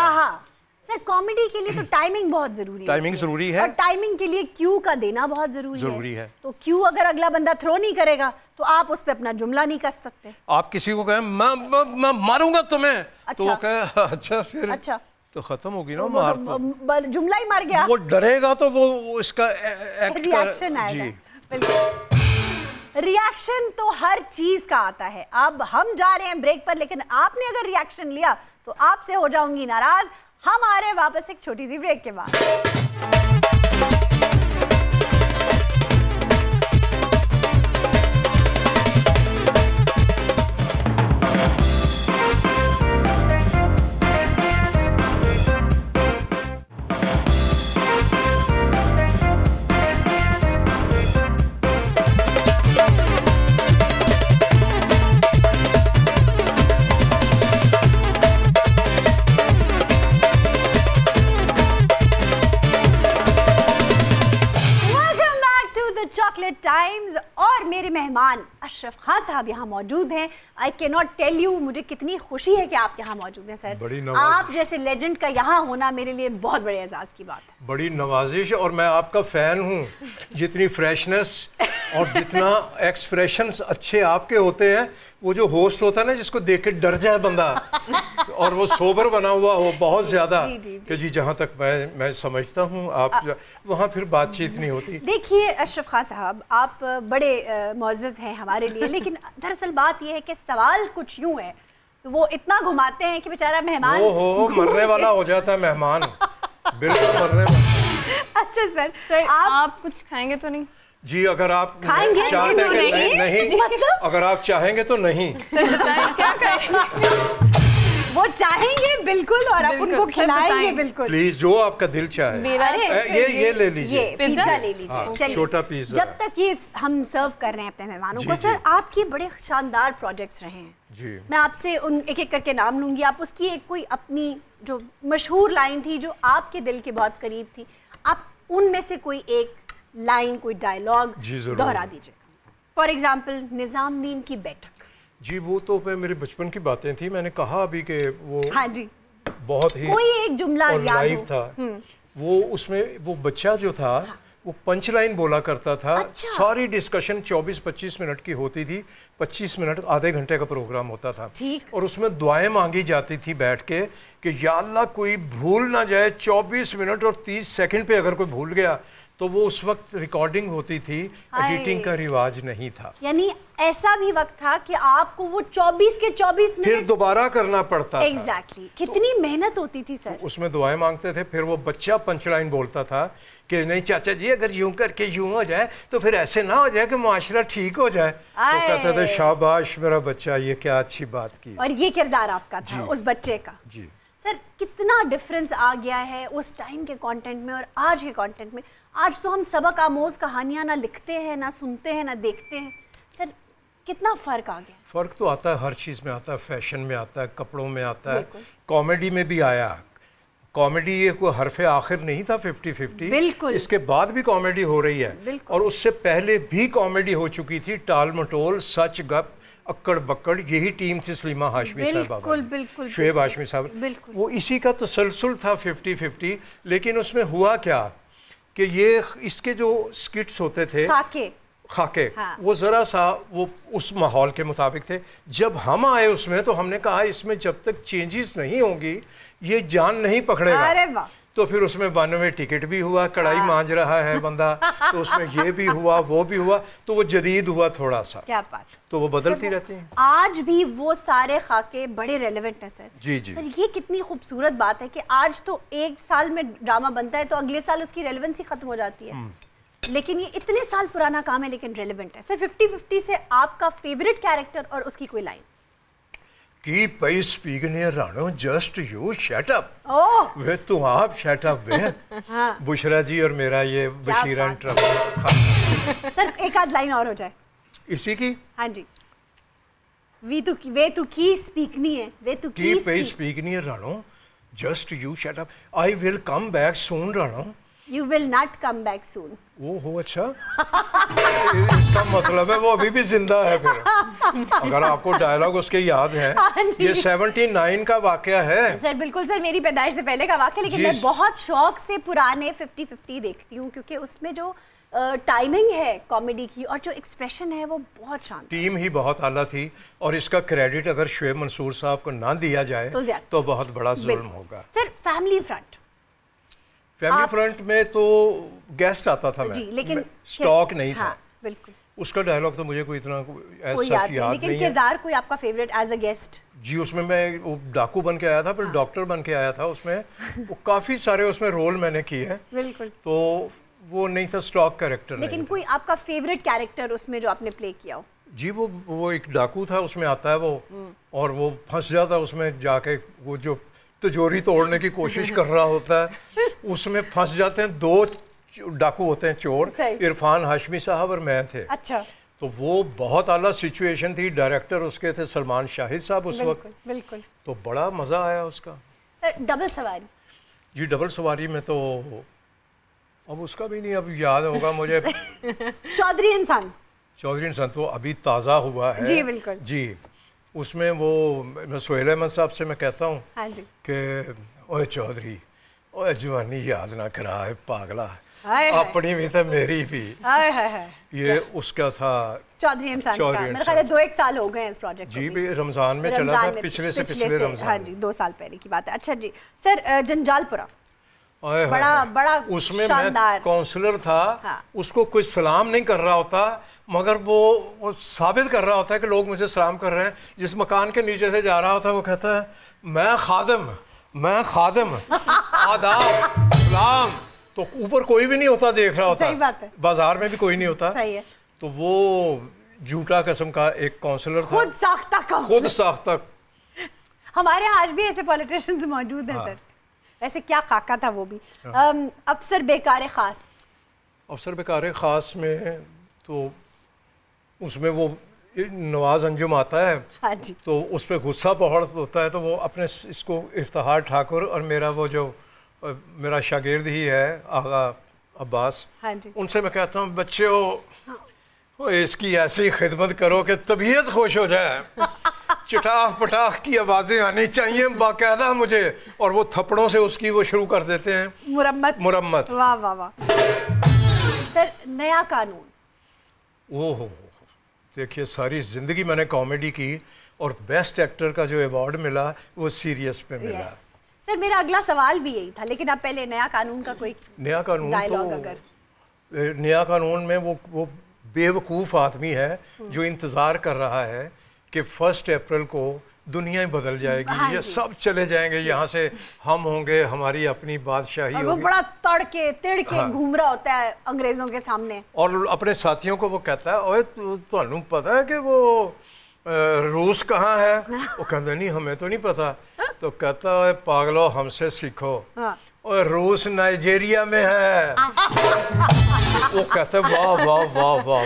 सर कॉमेडी के लिए तो टाइमिंग बहुत जरूरी है। टाइमिंग जरूरी है, और टाइमिंग के लिए क्यू का देना बहुत जरूरी है। तो क्यू अगर अगला बंदा थ्रो नहीं करेगा तो आप उस पे अपना जुमला नहीं कर सकते। आप किसी को कहें मैं मारूंगा तुम्हें, तो वो कहे अच्छा फिर अच्छा तो खत्म होगी ना, मार तो जुमला ही मार गया। वो डरेगा तो वो इसका रिएक्शन आएगा। रिएक्शन तो हर चीज का आता है। अब हम जा रहे हैं ब्रेक पर, लेकिन आपने अगर रिएक्शन लिया तो आपसे हो जाऊंगी नाराज। हम आ रहे हैं वापस एक छोटी सी ब्रेक के बाद। टाइम्स और मेरे मेहमान अशरफ खान साहब यहाँ मौजूद हैं। I can not tell you मुझे कितनी खुशी है कि आप यहाँ मौजूद हैं सर। आप जैसे लेजेंड का यहाँ होना मेरे लिए बहुत बड़े एजाज की बात है। बड़ी नवाजिश, और मैं आपका फैन हूँ। जितनी फ्रेशनेस और जितना एक्सप्रेशंस अच्छे आपके होते हैं, वो जो होस्ट होता है ना जिसको देख के डर जाए बंदा और वो सोबर बना हुआ हो बहुत ज़्यादा कि जी जहाँ तक मैं समझता हूँ आप वहाँ फिर बातचीत नहीं होती। देखिए अशरफ खान साहब, आप बड़े मुअज़्ज़ज़ हैं हमारे लिए, लेकिन दरअसल बात ये है कि सवाल कुछ यूँ है, वो इतना घुमाते हैं कि बेचारा मेहमान हो मरने वाला हो जाता है मेहमान, बिल्कुल मरने वाला। अच्छा सर आप कुछ खाएंगे तो नहीं? जी अगर आप खाएंगे चाहते हैं नहीं, मतलब? अगर आप चाहेंगे तो नहीं। क्या करें? वो चाहेंगे बिल्कुल और आप उनको खिलाएंगे बिल्कुल। प्लीज जो आपका दिल चाहे। अरे ये ले लीजिए, ये पिज़्ज़ा ले लीजिए। चलिए छोटा पिज़्ज़ा। जब तक ये हम सर्व कर रहे हैं अपने मेहमानों को, सर आपके बड़े शानदार प्रोजेक्ट्स रहे हैं जी। मैं आपसे उन एक एक करके नाम लूंगी, आप उसकी एक कोई अपनी जो मशहूर लाइन थी जो आपके दिल के बहुत करीब थी, आप उनमें से कोई एक लाइन, कोई डायलॉग दोहरा दीजिए। फॉर एग्जाम्पल निजामुद्दीन की बैठक। जी वो तो मेरे बचपन की बातें थी, मैंने कहा अभी कि वो हाँ जी बहुत ही कोई एक जुमला लाइव था वो, उसमें वो बच्चा जो था वो पंच लाइन बोला करता था। अच्छा। सारी डिस्कशन 24-25 मिनट की होती थी, 25 मिनट आधे घंटे का प्रोग्राम होता था ठीक। और उसमें दुआएं मांगी जाती थी बैठ के कि या अल्लाह कोई भूल ना जाए, 24 मिनट और 30 सेकंड पे अगर कोई भूल गया तो वो उस वक्त रिकॉर्डिंग होती थी, एडिटिंग का रिवाज नहीं था। यानी ऐसा भी वक्त था कि आपको वो 24 के 24 मिनट फिर दोबारा करना पड़ता था। एग्जैक्टली कितनी मेहनत होती थी सर। उसमें दुआएं मांगते थे, फिर वो बच्चा पंचलाइन बोलता था कि नहीं चाचा जी अगर यूं करके यूं हो जाए तो फिर ऐसे ना हो जाए कि मुआशरा ठीक हो जाए। तो कहते थे शाबाश मेरा बच्चा, ये क्या अच्छी बात की। और ये किरदार आपका था उस बच्चे का। जी सर कितना डिफरेंस आ गया है उस टाइम के कंटेंट में और आज के कंटेंट में। आज तो हम सबक आमोज कहानियां ना लिखते हैं, ना सुनते हैं, ना देखते हैं। सर कितना फ़र्क आ गया। फ़र्क तो आता है, हर चीज़ में आता है, फैशन में आता है, कपड़ों में आता है, कॉमेडी में भी आया। कॉमेडी ये कोई हरफ आखिर नहीं था 50-50, बिल्कुल। इसके बाद भी कॉमेडी हो रही है और उससे पहले भी कॉमेडी हो चुकी थी। टाल मटोल, सच गप, अक्कड़ बक्कड़, यही टीम थी सलीमा हाशमी साहब, शुएब हाशमी साहब, वो इसी का तसलसल था 50-50। लेकिन उसमें हुआ क्या कि ये इसके जो स्किट्स होते थे खाके हाँ। वो ज़रा सा वो उस माहौल के मुताबिक थे। जब हम आए उसमें तो हमने कहा इसमें जब तक चेंजेस नहीं होंगी ये जान नहीं पकड़ेगा। अरे वाह। तो फिर उसमें 1 वे टिकट भी हुआ, कढ़ाई मांझ रहा है बंदा, तो उसमें ये भी हुआ वो भी हुआ, तो वो जदीद हुआ थोड़ा सा। क्या बात। तो वो बदलती रहती हैं। आज भी वो सारे खाके बड़े रेलेवेंट हैं सर। जी जी सर ये कितनी खूबसूरत बात है कि आज तो एक साल में ड्रामा बनता है तो अगले साल उसकी रेलेवेंसी खत्म हो जाती है, लेकिन ये इतने साल पुराना काम है लेकिन रेलेवेंट है। सर 50-50 से आपका फेवरेट कैरेक्टर और उसकी कोई line. Keep speaking here, Rano. Just you shut up. ओह वे तुम आप shut up वे। हाँ। बुशरा जी और मेरा ये बशीर एंड ट्रबल। सर एक आध लाइन और हो जाए इसी की। हाँ जी। वे तू की स्पीकनी है, वे तू की speaking here, Rano. Just you shut up. I will come back soon, Rano. You will not come back soon. ओहो अच्छा। इसका मतलब है वो अभी भी जिंदा है फिर। अगर आपको डायलॉग उसके याद है, ये 79 का वाकया है। सर बिल्कुल सर, मेरी पैदाइश से पहले का वाकया, लेकिन मैं बहुत शौक से पुराने 50-50 देखती हूँ क्योंकि उसमें जो टाइमिंग है कॉमेडी की और जो एक्सप्रेशन है वो बहुत शानदार। टीम ही बहुत आला थी और इसका क्रेडिट अगर शुएब मंसूर साहब को ना दिया जाए तो बहुत बड़ा जुल्म होगा। सर फैमिली फ्रंट फ्रंट में तो गेस्ट आता था जी, लेकिन स्टॉक नहीं था। बिल्कुल उसका डायलॉग तो मुझे कोई इतना याद नहीं है। किरदार कोई आपका फेवरेट एज अ गेस्ट? जी उसमें मैं वो डाकू बन के आया था, फिर डॉक्टर बन के आया था। उसमें वो काफ़ी सारे उसमें रोल मैंने किए हैं। बिल्कुल। तो वो नहीं था स्टॉक कैरेक्टर। लेकिन कोई आपका फेवरेट कैरेक्टर उसमें जो आपने प्ले किया हो? जी वो एक डाकू था, उसमें आता है वो और वो फंस जाता है उसमें जाके, वो जो तिजोरी तोड़ने की कोशिश कर रहा होता है उसमें फंस जाते हैं। 2 डाकू होते हैं चोर, इरफान हाशमी साहब और मैं थे। अच्छा। तो वो बहुत आला सिचुएशन थी। डायरेक्टर उसके थे सलमान शाहिद साहब उस वक्त। बिल्कुल। तो बड़ा मज़ा आया उसका। सर डबल सवारी। जी डबल सवारी में तो अब उसका भी नहीं अब याद होगा मुझे। चौधरी इंसान तो अभी ताज़ा हुआ है। जी बिल्कुल जी। उसमें वो मैं सुहेल अहमद साहब से मैं कहता हूँ हाँ जी कि ओए चौधरी, ओए जवानी याद ना करा है पागला, अपनी भी था मेरी भी। ये उसका था चौधरी इंसान का। मेरे ख्याल है 2-1 साल हो गए हैं इस प्रोजेक्ट को। जी भी रमजान में चला था, पिछले रमजान। हाँ जी 2 साल पहले की बात है। अच्छा जी सर, जंजालपुरा बड़ा उसमें मैं काउंसलर था। हाँ। उसको कोई सलाम नहीं कर रहा होता, मगर वो साबित कर रहा होता है कि लोग मुझे सलाम कर रहे हैं। जिस मकान के नीचे से जा रहा होता है वो कहता है मैं खादिम आदाब सलाम। तो ऊपर कोई भी नहीं होता देख रहा होता। सही बात है। बाजार में भी कोई नहीं होता। सही है। तो वो झूठा किस्म का एक काउंसलर था, खुद साख्ता। हमारे यहाँ आज भी ऐसे पॉलिटिशियंस मौजूद हैं। हाँ। सर वैसे क्या खाका था वो भी। हाँ। अफसर बेकार खास में तो उसमें वो नवाज अंजुम आता है। हाँ जी। तो उस पर गुस्सा बहुत होता है, तो वो अपने इसको इफ्तिखार ठाकुर और मेरा वो जो मेरा शागिर्द ही है आगा अब्बास। हाँ जी। उनसे मैं कहता हूँ बच्चों इसकी ऐसी खिदमत करो कि तबीयत खुश हो जाए। चटाख पटाख की आवाज़ें आनी चाहिए बाकायदा मुझे, और वो थप्पड़ों से उसकी वो शुरू कर देते हैं मुरम्मत। वाह वाह वाह। सर नया कानून, ओहो देखिए सारी ज़िंदगी मैंने कॉमेडी की और बेस्ट एक्टर का जो अवार्ड मिला वो सीरियस पे मिला। सर मेरा अगला सवाल भी यही था, लेकिन अब पहले नया कानून का कोई नया कानून डायलॉग। अगर नया कानून में वो बेवकूफ़ आदमी है जो इंतज़ार कर रहा है कि 1 अप्रैल को दुनिया ही बदल जाएगी। हाँ ये सब चले जाएंगे यहाँ से, हम होंगे, हमारी अपनी बादशाही होगी। वो बड़ा तड़के तिड़के हाँ। घूम रहा होता है अंग्रेजों के सामने, और अपने साथियों को वो कहता है ओए तुहानू पता है कि वो रूस कहाँ है? वो कहते नहीं हमें तो नहीं पता। तो कहता है पागलो हमसे सीखो। हाँ। और रूस नाइजीरिया में है। वो कहते वाह वाह वाह वाह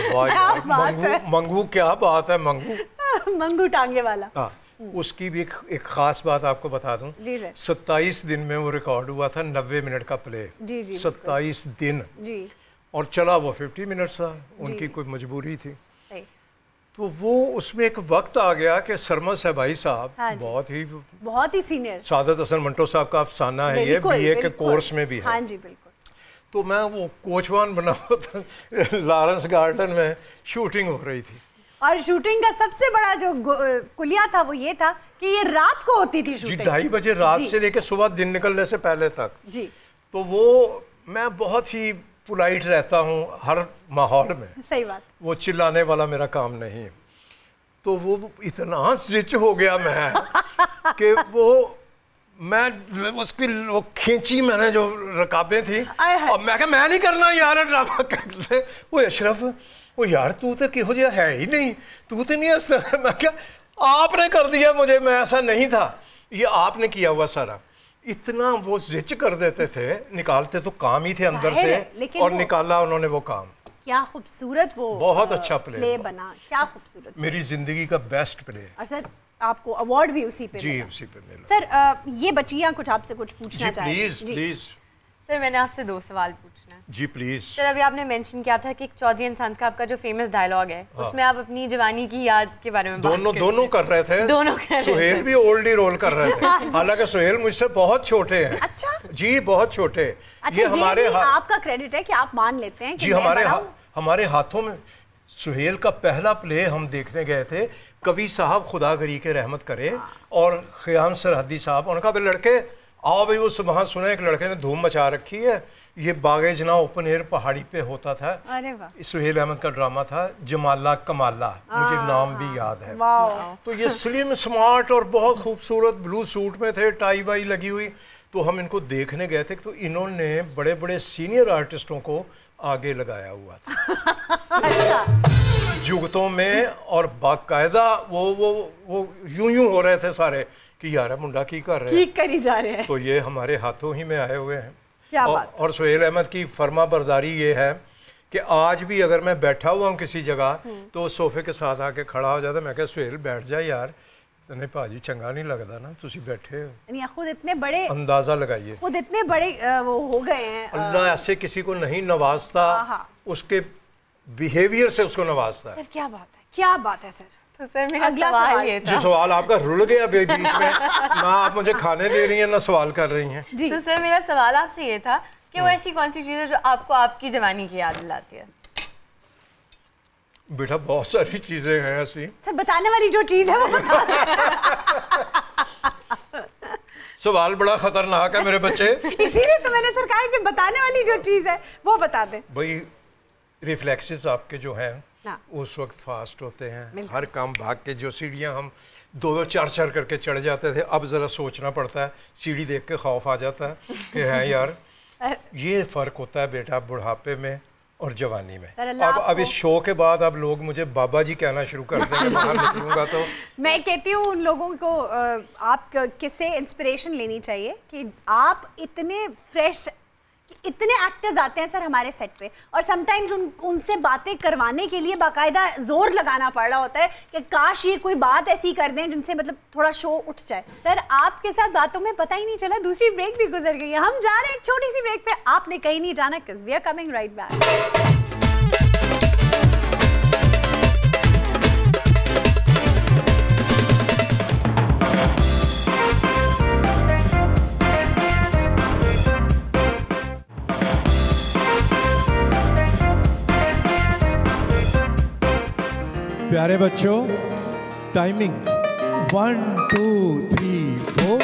वाह मंगू क्या बात है मंगू टांगे वाला। हाँ। उसकी भी एक खास बात आपको बता दूं, 27 दिन में वो रिकॉर्ड हुआ था 90 मिनट का प्ले। 27 दिन जी। और चला वो 50 मिनट था, उनकी कोई मजबूरी थी। तो वो उसमें एक वक्त आ गया कि सरमद साहबाई साहब हाँ बहुत ही सीनियर, सादत हसन मंटो साहब का अफसाना है ये, बीए के कोर्स में भी है। हाँ जी बिल्कुल। तो मैं वो कोचवान बना हुआ था लॉरेंस गार्डन में, शूटिंग हो रही थी। और शूटिंग का सबसे बड़ा जो कुलिया था वो ये था कि ये रात को होती थी शूटिंग। 2:30 बजे रात से लेकर सुबह दिन निकलने से पहले तक जी। तो वो मैं बहुत ही पोलाइट रहता हूँ हर माहौल में। सही बात। वो चिल्लाने वाला मेरा काम नहीं। तो वो इतना स्विच हो गया मैं कि मैं उसकी वो खींची मैंने जो रकाबें थी, और मैं कहा मैं नहीं करना यार ड्रामा करते। वो अशरफ वो यार तू तो किहो जिहा है ही नहीं, तू तो नहीं ऐसा। मैं क्या आपने कर दिया मुझे, मैं ऐसा नहीं था, ये आपने किया हुआ सारा। इतना वो जिच कर देते थे, निकालते तो काम ही थे अंदर से, और निकाला उन्होंने वो काम। क्या खूबसूरत वो बहुत अच्छा प्ले बना, क्या खूबसूरत, मेरी जिंदगी का बेस्ट प्ले। और सर आपको अवार्ड भी उसी पे जी उसी पे मिला। सर ये बच्चियां कुछ आपसे कुछ पूछना चाहें? Please please. सर मैंने आपसे 2 सवाल पूछना है। जी प्लीज। सर अभी आपने मेंशन किया था कि चौधरी इंसान का आपका जो फेमस डायलॉग है उसमें आप अपनी जवानी की याद के बारे में दोनों कर रहे थे। दोनों सुहेल भी ओल्ड ही रोल कर रहे थे, हालांकि सुहेल मुझसे बहुत छोटे हैं। अच्छा जी बहुत छोटे। अच्छा, ये हमारे आपका क्रेडिट है कि आप मान लेते हैं कि जी हमारे हाथों में। सुहेल का पहला प्ले हम देखने गए थे, कवि साहब खुदा गरी के रहमत करे और ख़याम सरहदी साहब, उनका भी लड़के आओ भाई। वो वहाँ सुना एक लड़के ने धूम मचा रखी है, ये बागे जना ओपन एयर पहाड़ी पे होता था। अरे वाह। सुहेल अहमद का ड्रामा था जमाला कमाला, मुझे नाम भी याद है। तो ये स्लिम स्मार्ट और बहुत खूबसूरत ब्लू सूट में थे, टाई वाई लगी हुई। तो हम इनको देखने गए थे, तो इन्होंने बड़े बड़े सीनियर आर्टिस्टों को आगे लगाया हुआ था जुगतों में, और बाकायदा वो यूं हो रहे थे सारे कि यार मुंडा की कर रहे हैं, ठीक करी जा रहे हैं। तो ये हमारे हाथों ही में आए हुए हैं। क्या बात। और सुहेल अहमद की फर्मा बरदारी ये है कि आज भी अगर मैं बैठा हुआ हूँ किसी जगह तो सोफे के साथ आके खड़ा हो जाता, मैं कहा सुहेल बैठ जा यार, नहीं भाजी चंगा नहीं लगता ना तुसी बैठे हो। खुद इतने बड़े, अंदाजा लगाइए, खुद इतने बड़े वो हो गए हैं। अल्लाह ऐसे किसी को नहीं नवाजता, उसके बिहेवियर से उसको नवाजता। सर क्या बात है, क्या बात है सर। तो सर मेरा सवाल ये था। जो सवाल आपका रुल गया बीच में, ना आप मुझे खाने दे रही हैं ना सवाल कर रही हैं। तो सर मेरा सवाल आपसे ये था कि वो ऐसी कौन सी चीज़ है जो आपको आपकी जवानी की याद दिलाती है? बेटा बहुत सारी चीजें हैं ऐसी। सर बताने वाली जो चीज है वो बता सवाल बड़ा खतरनाक है मेरे बच्चे। इसीलिए तो मैंने सर कहा कि बताने वाली जो चीज है वो बता दे। भाई रिफ्लेक्सेस आपके जो हैं हाँ। उस वक्त फास्ट होते हैं, हर काम भाग के, जो सीढ़ियाँ हम 2-2 4-4 करके चढ़ जाते थे, अब ज़रा सोचना पड़ता है, सीढ़ी देख के खौफ आ जाता है कि है यार ये फ़र्क होता है बेटा बुढ़ापे में और जवानी में। अब इस शो के बाद अब लोग मुझे बाबा जी कहना शुरू कर देंगे बाहर निकलूंगा तो। मैं कहती हूँ उन लोगों को आप किससे इंस्पिरेशन लेनी चाहिए कि आप इतने फ्रेश, इतने एक्टर्स आते हैं सर हमारे सेट पे और समटाइम्स उनसे बातें करवाने के लिए बाकायदा जोर लगाना पड़ रहा होता है कि काश ये कोई बात ऐसी कर दें जिनसे मतलब थोड़ा शो उठ जाए। सर आपके साथ बातों में पता ही नहीं चला, दूसरी ब्रेक भी गुजर गई है। हम जा रहे हैं एक छोटी सी ब्रेक पे, आपने कहीं नहीं जाना because we are coming right back. प्यारे बच्चों, टाइमिंग 1 2 3 4।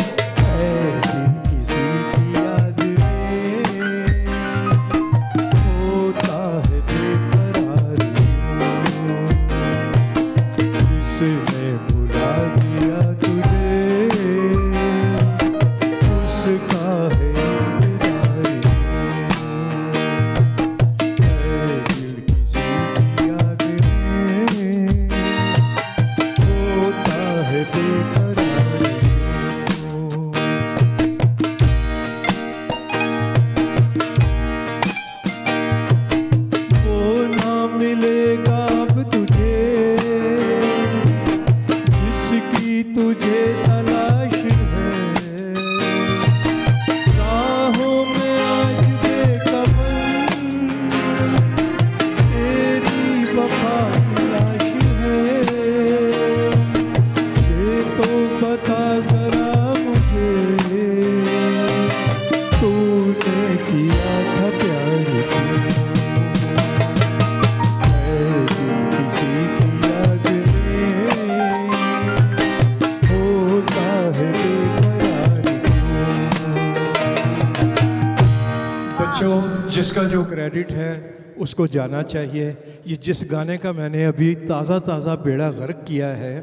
किसी की याद में होता है बेकरार, जिसने बुला दिया तुझे उसका है इंतजार। दिल किसी की याद में होता है बेकरार। वो ना मिलेगा अब तुझे जिसकी तुझे तलाश है। राहों में आज बेखबर तेरी वफा की लाश है। ये तो बता जरा मुझे तूने किया था प्यार क्यों? है दिल किसी की याद में होता है बेकरार क्यों? बच्चों, जिसका जो क्रेडिट है उसको जाना चाहिए। ये जिस गाने का मैंने अभी ताज़ा बेड़ा गर्क किया है,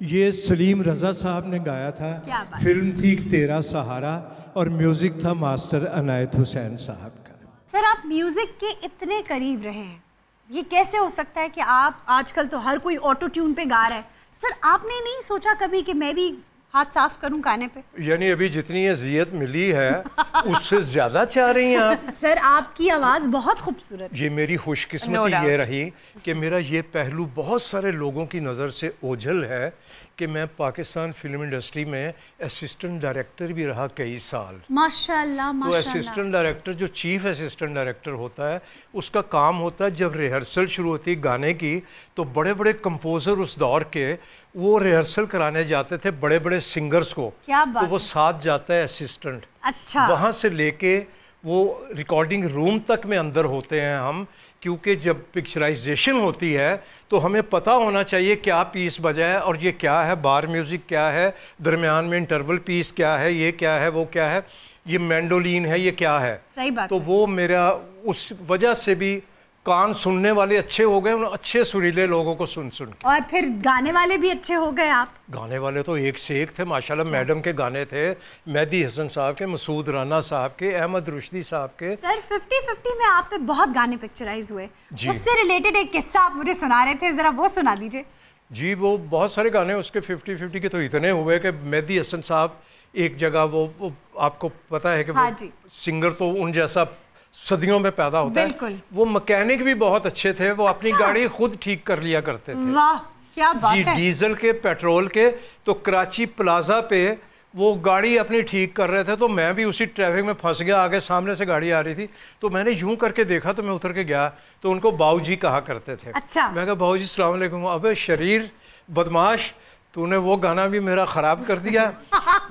ये सलीम रज़ा साहब ने गाया था। फिल्म थी तेरा सहारा और म्यूज़िक था मास्टर अनायत हुसैन साहब का। सर आप म्यूजिक के इतने करीब रहे हैं, ये कैसे हो सकता है कि आप आजकल तो हर कोई ऑटो ट्यून पे गा रहा है, सर आपने नहीं सोचा कभी कि मैं भी हाथ साफ करूं गाने पे? यानी अभी जितनी अजियत मिली है उससे ज्यादा चाह रही हैं आप? सर आपकी आवाज बहुत खूबसूरत। ये मेरी खुशकिस्मती ये रही कि मेरा ये पहलू बहुत सारे लोगों की नज़र से ओझल है कि मैं पाकिस्तान फिल्म इंडस्ट्री में असिस्टेंट डायरेक्टर भी रहा कई साल। माशाल्लाह तो असिस्टेंट डायरेक्टर जो चीफ असिस्टेंट डायरेक्टर होता है उसका काम होता है जब रिहर्सल शुरू होती है गाने की तो बड़े बड़े कंपोज़र उस दौर के वो रिहर्सल कराने जाते थे बड़े बड़े सिंगर्स को। क्या बात तो वो साथ जाता है असिस्टेंट। अच्छा। वहाँ से लेके वो रिकॉर्डिंग रूम तक में अंदर होते हैं हम, क्योंकि जब पिक्चराइजेशन होती है तो हमें पता होना चाहिए क्या पीस बजा है और ये क्या है, बार म्यूज़िक क्या है, दरमियान में इंटरवल पीस क्या है, ये क्या है, वो क्या है, ये मैंडोलिन है, ये क्या है। सही बात। तो वो मेरा उस वजह से भी कान सुनने वाले अच्छे हो गए, उन अच्छे सुरीले लोगों को सुन सुन के। और फिर गाने वाले भी अच्छे हो गए आप? गाने वाले तो एक से एक थे माशाल्लाह। मैडम के गाने थे, मेहदी हसन साहब के, मसूद राना साहब के, अहमद रुश्दी साहब के। सर 50-50 में आप पे बहुत गाने पिक्चराइज हुए, उससे रिलेटेड एक किस्सा आप मुझे सुना रहे थे, जरा वो सुना दीजिए। जी वो बहुत सारे गाने उसके 50-50 के तो इतने हुए कि मेहदी हसन साहब एक जगह वो आपको पता है कि हाँ वो सिंगर तो उन जैसा सदियों में पैदा होता है। वो मैकेनिक भी बहुत अच्छे थे, वो अपनी गाड़ी खुद ठीक कर लिया करते थे। वाह क्या बात है। डीजल के, पेट्रोल के। तो कराची प्लाजा पे वो गाड़ी अपनी ठीक कर रहे थे तो मैं भी उसी ट्रैफिक में फंस गया, आगे सामने से गाड़ी आ रही थी तो मैंने यूं करके देखा तो मैं उतर के गया तो उनको बाऊ जी कहा करते थे। अच्छा। मैं कहा बाऊ जी अस्सलाम वालेकुम। अबे शरीर बदमाश, तूने वो गाना भी मेरा ख़राब कर दिया।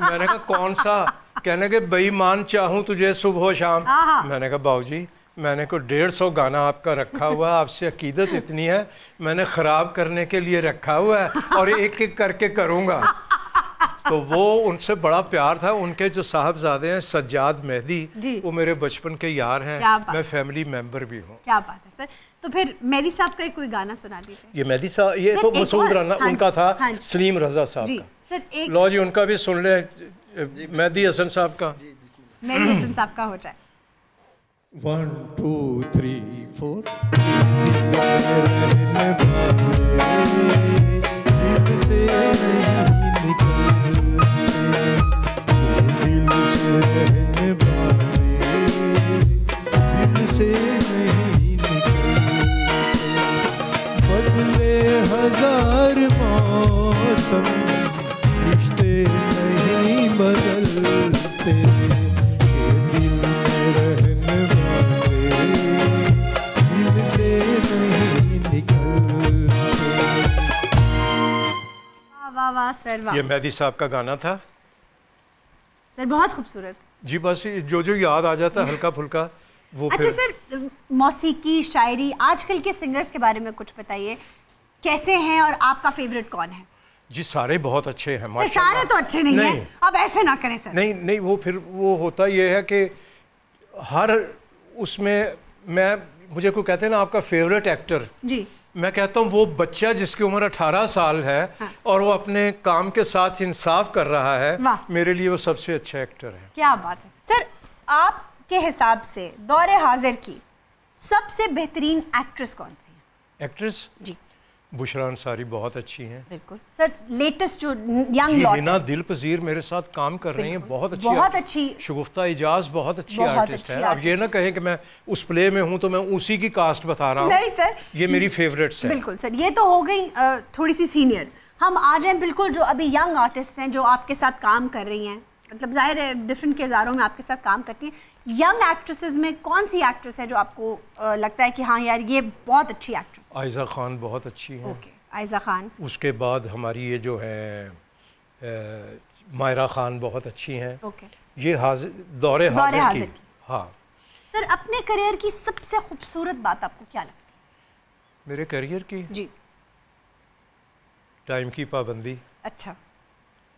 मैंने कहा कौन सा? कहने के बेईमान चाहूँ तुझे सुबह शाम। मैंने कहा बाबूजी मैंने को 150 गाना आपका रखा हुआ है, आपसे अकीदत इतनी है, मैंने ख़राब करने के लिए रखा हुआ है और एक एक करके करूँगा। तो वो उनसे बड़ा प्यार था। उनके जो साहबजादे हैं सज्जाद मेहदी, वो मेरे बचपन के यार हैं, मैं फैमिली मेंबर भी हूँ। क्या बात है सर। तो फिर मेहदी साहब का कोई गाना सुना दीजिए। ये मेहदी साहब, ये तो मसूद राना उनका था, सलीम रजा साहब का। सर एक लो जी उनका भी सुन ले, मेहदी हसन साहब का। मेहदी हसन साहब का हो जाए। 1 2 3 4 दिल से नहीं निकलते, दिल से रहने वाले दिल से नहीं निकलते, बदले हजार मौसम रिश्ते नहीं बदलते, दिल में रहने वाले दिल से नहीं निकलते। वाह वाह सर वाह। ये मेहदी साहब का गाना था सर, बहुत खूबसूरत। जी। बस जो जो याद आ जाता है हल्का फुल्का वो। अच्छा सर, मौसीकी शायरी आजकल के सिंगर्स के बारे में कुछ बताइए, कैसे हैं और आपका फेवरेट कौन है? जी सारे बहुत अच्छे हैं सर, सारे तो अच्छे नहीं हैं, अब ऐसे ना करें सर। नहीं नहीं, वो फिर वो होता ये है कि हर उसमें मुझे कोई कहते हैं ना आपका फेवरेट एक्टर जी, मैं कहता हूँ वो बच्चा जिसकी उम्र 18 साल है और वो अपने काम के साथ इंसाफ कर रहा है, मेरे लिए वो सबसे अच्छा एक्टर है। क्या बात है सर। आपके हिसाब से दौरे हाजिर की सबसे बेहतरीन एक्ट्रेस कौन सी है? एक्ट्रेस जी, बुशरा अंसारी बहुत अच्छी हैं। बिल्कुल सर। लेटेस्ट जो यंग लॉट हिना दिलपजीर मेरे साथ काम कर रही हैं, बहुत अच्छी। शगुफ्ता इजाज बहुत अच्छी आर्टिस्ट है। अब ये ना कहें कि मैं उस प्ले में हूँ तो मैं उसी की कास्ट बता रहा हूँ। नहीं सर, ये मेरी फेवरेट्स है। बिल्कुल सर, ये तो हो गई थोड़ी सी सीनियर। हम आ जाएं बिल्कुल जो अभी यंग आर्टिस्ट हैं जो आपके साथ काम कर रही हैं, मतलब जाहिर है डिफरेंट किरदारों में आपके साथ काम करती हैं। यंग एक्ट्रेसेस में कौन सी एक्ट्रेस है जो आपको लगता है कि हाँ यार ये बहुत अच्छी एक्ट्रेस है? आयजा खान बहुत अच्छी है। ओके, आयजा खान। उसके बाद हमारी ये जो है मायरा खान बहुत अच्छी हैं। ओके, ये दौरे हाजिर की। हाँ सर, अपने करियर की सबसे खूबसूरत बात आपको क्या लगती है? मेरे करियर की? जी, टाइम की पाबंदी। अच्छा।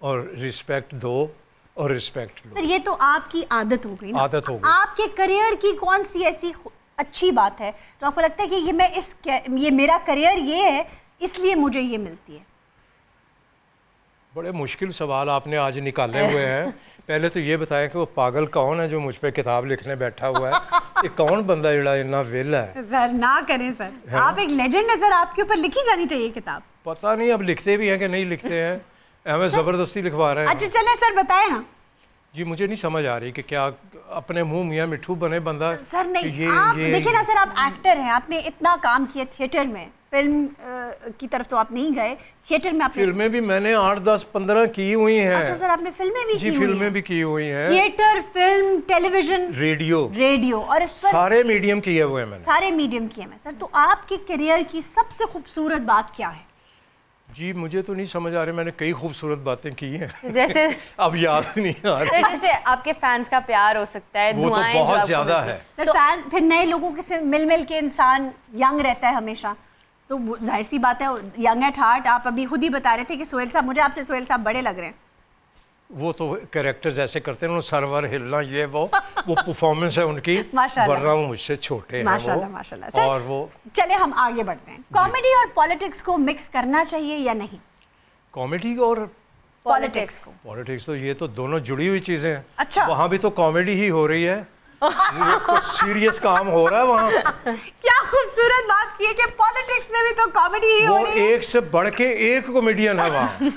और रिस्पेक्ट दो और रिस्पेक्ट लो। सर ये तो आपकी आदत हो गई ना? आदत हो गई। आपके करियर की कौन सी ऐसी अच्छी बात है तो आपको लगता है कि ये मेरा करियर ये है इसलिए मुझे ये मिलती है? बड़े मुश्किल सवाल आपने आज निकाले हुए हैं। पहले तो ये बताएं कि वो पागल कौन है जो मुझ पे किताब लिखने बैठा हुआ है? ये कौन बंदा जड़ा इतना वेला है? सर ना करें सर, आप एक लेजेंड है सर, आपके ऊपर लिखी जानी चाहिए किताब। पता नहीं अब लिखते भी हैं कि नहीं लिखते हैं, हमें ज़बरदस्ती लिखवा रहे हैं। अच्छा चले सर, बताए ना जी। मुझे नहीं समझ आ रही कि क्या अपने मुंह मियाँ मिठू बने बंदा। सर नहीं, आप देखिए ना सर, आप एक्टर हैं, आपने इतना काम किया थिएटर में, फिल्म की तरफ तो आप नहीं गए, थिएटर में आपने फिल्में भी मैंने 8, 10, 15 की हुई हैं। अच्छा सर, आपने फिल्में भी जी, फिल्में भी की हुई हैं। थिएटर, फिल्म, टेलीविजन, रेडियो और इस पर सारे मीडियम किए हुए हैं मैंने। सारे मीडियम किए हैं सर। तो आपके करियर की सबसे खूबसूरत बात क्या है? जी मुझे तो नहीं समझ आ रही, मैंने कई खूबसूरत बातें की हैं। जैसे अब याद नहीं आ रहा। जैसे आपके फैंस का प्यार हो सकता है, वो तो बहुत ज्यादा है सर। तो फैंस फिर नए लोगों के से मिल के इंसान यंग रहता है हमेशा, तो जाहिर सी बात है यंग एट हार्ट। आप अभी खुद ही बता रहे थे कि सोहेल साहब, मुझे आपसे सोहेल साहब बड़े लग रहे हैं। वो तो कैरेक्टर्स ऐसे करते हैं, सरवर हिलना, ये वो परफॉर्मेंस है उनकी, वरना वो मुझसे छोटे हैं। माशाल्लाह माशाल्लाह सर। और वो चले हम आगे बढ़ते हैं। कॉमेडी और पॉलिटिक्स को मिक्स करना चाहिए या नहीं? कॉमेडी और पॉलिटिक्स तो ये तो दोनों जुड़ी हुई चीजें हैं। अच्छा, वहाँ भी तो कॉमेडी ही हो रही है, सीरियस काम हो रहा है वहाँ। क्या खूबसूरत बात की है कि पॉलिटिक्स में भी तो कॉमेडी ही हो रही है। एक से बढ़ के एक कॉमेडियन है वहाँ।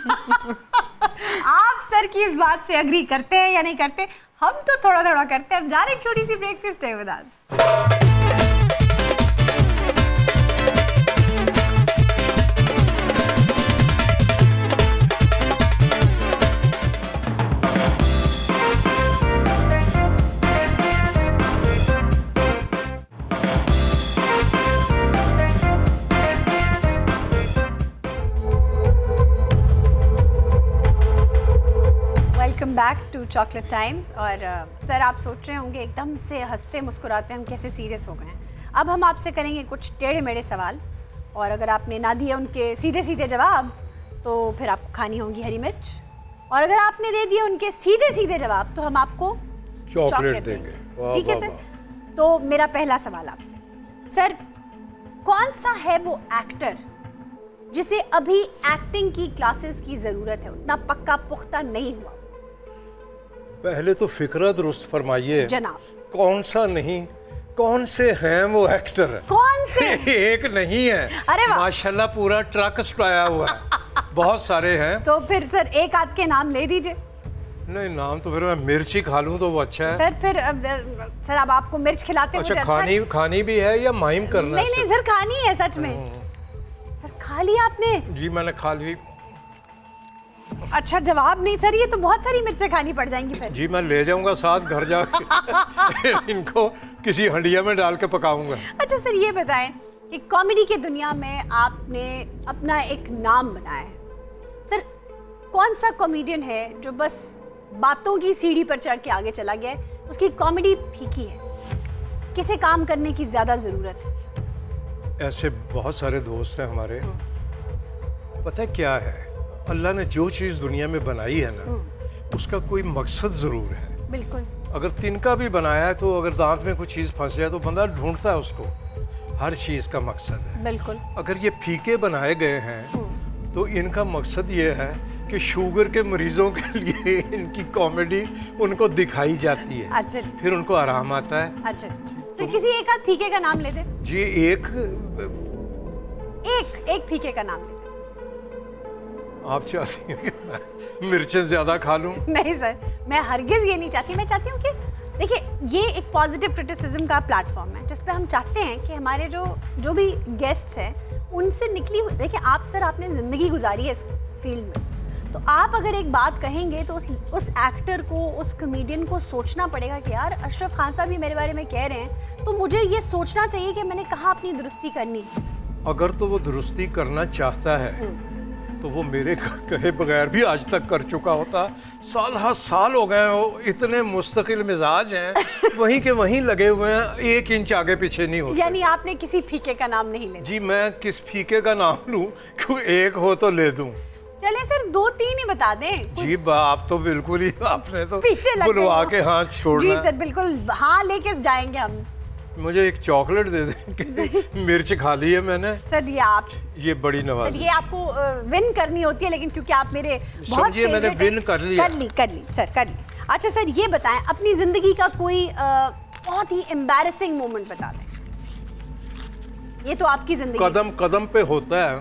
आप सर की इस बात से एग्री करते हैं या नहीं करते? हम तो थोड़ा थोड़ा करते हैं। हम जा रहे हैं छोटी सी ब्रेक पे, stay with us. To chocolate times. और सर आप सोच रहे होंगे एकदम से हंसते मुस्कुराते हम कैसे सीरियस हो गए हैं। अब हम आपसे करेंगे कुछ टेढ़े मेढ़े सवाल, और अगर आपने ना दिए उनके सीधे सीधे जवाब तो फिर आपको खानी होगी हरी मिर्च, और अगर आपने दे दिए उनके सीधे सीधे जवाब तो हम आपको चॉकलेट देंगे। ठीक है सर। तो मेरा पहला सवाल आपसे, सर कौन सा है वो एक्टर जिसे अभी एक्टिंग की क्लासेस की जरूरत है, उतना पक्का पुख्ता नहीं हुआ? पहले तो फिक्रा दुरुस्त फरमाइए जनाब। कौन सा नहीं, कौन से हैं वो एक्टर? कौन से? एक नहीं है, अरे वाह, माशाल्लाह पूरा ट्रक स्टाया हुआ है। बहुत सारे हैं। तो फिर सर एक आध के नाम ले दीजिए। नहीं, नाम तो फिर मैं मिर्च ही खा लूं तो वो अच्छा है। सर फिर सर अब आपको मिर्च खिलाते अच्छा, मुझे खानी भी है या माइम करना है? नहीं सर खानी है सच में। सर खा लिया आपने? जी मैंने खा ली। अच्छा जवाब नहीं सर, ये तो बहुत सारी मिर्चें खानी पड़ जाएंगी फिर। जी मैं ले जाऊंगा साथ घर जाके इनको किसी हंडिया में डाल के पकाऊंगा। अच्छा सर ये बताएं कि कॉमेडी की दुनिया में आपने अपना एक नाम बनाया है, सर कौन सा कॉमेडियन है जो बस बातों की सीढ़ी पर चढ़ के आगे चला गया है, उसकी कॉमेडी फीकी है, किसे काम करने की ज्यादा जरूरत है? ऐसे बहुत सारे दोस्त हैं हमारे। पता है क्या है, अल्लाह ने जो चीज़ दुनिया में बनाई है ना उसका कोई मकसद ज़रूर है। बिल्कुल। अगर तिनका भी बनाया है तो अगर दांत में कुछ चीज़ फंस जाए तो बंदा ढूंढता है उसको। हर चीज़ का मकसद है। बिल्कुल। अगर ये फीके बनाए गए हैं तो इनका मकसद ये है कि शुगर के मरीजों के लिए इनकी कॉमेडी उनको दिखाई जाती है। अच्छा जी। फिर उनको आराम आता है। अच्छा जी। तो किसी एक आध फीके का नाम ले दे। जी एक फीके का नाम ले दे। आप चाहती हैं कि मैं मिर्चें ज्यादा खा लूं? नहीं सर, मैं हरगिज ये नहीं चाहती। मैं चाहती हूँ कि देखिए ये एक पॉजिटिव क्रिटिसिज्म का प्लेटफॉर्म है जिस पे हम चाहते हैं कि हमारे जो भी गेस्ट्स हैं उनसे निकली, देखिए आप सर आपने ज़िंदगी गुजारी है इस फील्ड में, तो आप अगर एक बात कहेंगे तो उस एक्टर को, उस कॉमेडियन को सोचना पड़ेगा कि यार अशरफ खान साहब भी मेरे बारे में कह रहे हैं तो मुझे ये सोचना चाहिए कि मैंने कहाँ अपनी दुरुस्ती करनी है। अगर तो वो दुरुस्ती करना चाहता है तो वो मेरे कहे बगैर भी आज तक कर चुका होता। साल हो गए, वो इतने मुस्तकिल मिजाज हैं, वहीं के वहीं लगे हुए हैं, 1 इंच आगे पीछे नहीं होते। यानी आपने किसी फीके का नाम नहीं लिया? जी मैं किस फीके का नाम लूं, क्यों एक हो तो ले दूं। चले सर 2-3 ही बता दें। जी आप तो बिल्कुल ही, आपने तो पीछे लग बुलवा के हाथ छोड़ना। जी सर बिल्कुल, हाँ लेके जाएंगे हम। मुझे एक चॉकलेट दे दें, मिर्च खा ली है मैंने। सर ये बड़ी नवाज़ी। सर ये आपको विन करनी होती है, लेकिन क्योंकि आप मेरे बहुत समझिए मैंने विन कर लिया। कर ली सर, कर ली। अच्छा सर ये बताएं अपनी जिंदगी का कोई बहुत ही एम्बैरेसिंग मोमेंट बता दें। ये तो आपकी जिंदगी कदम कदम पे होता है,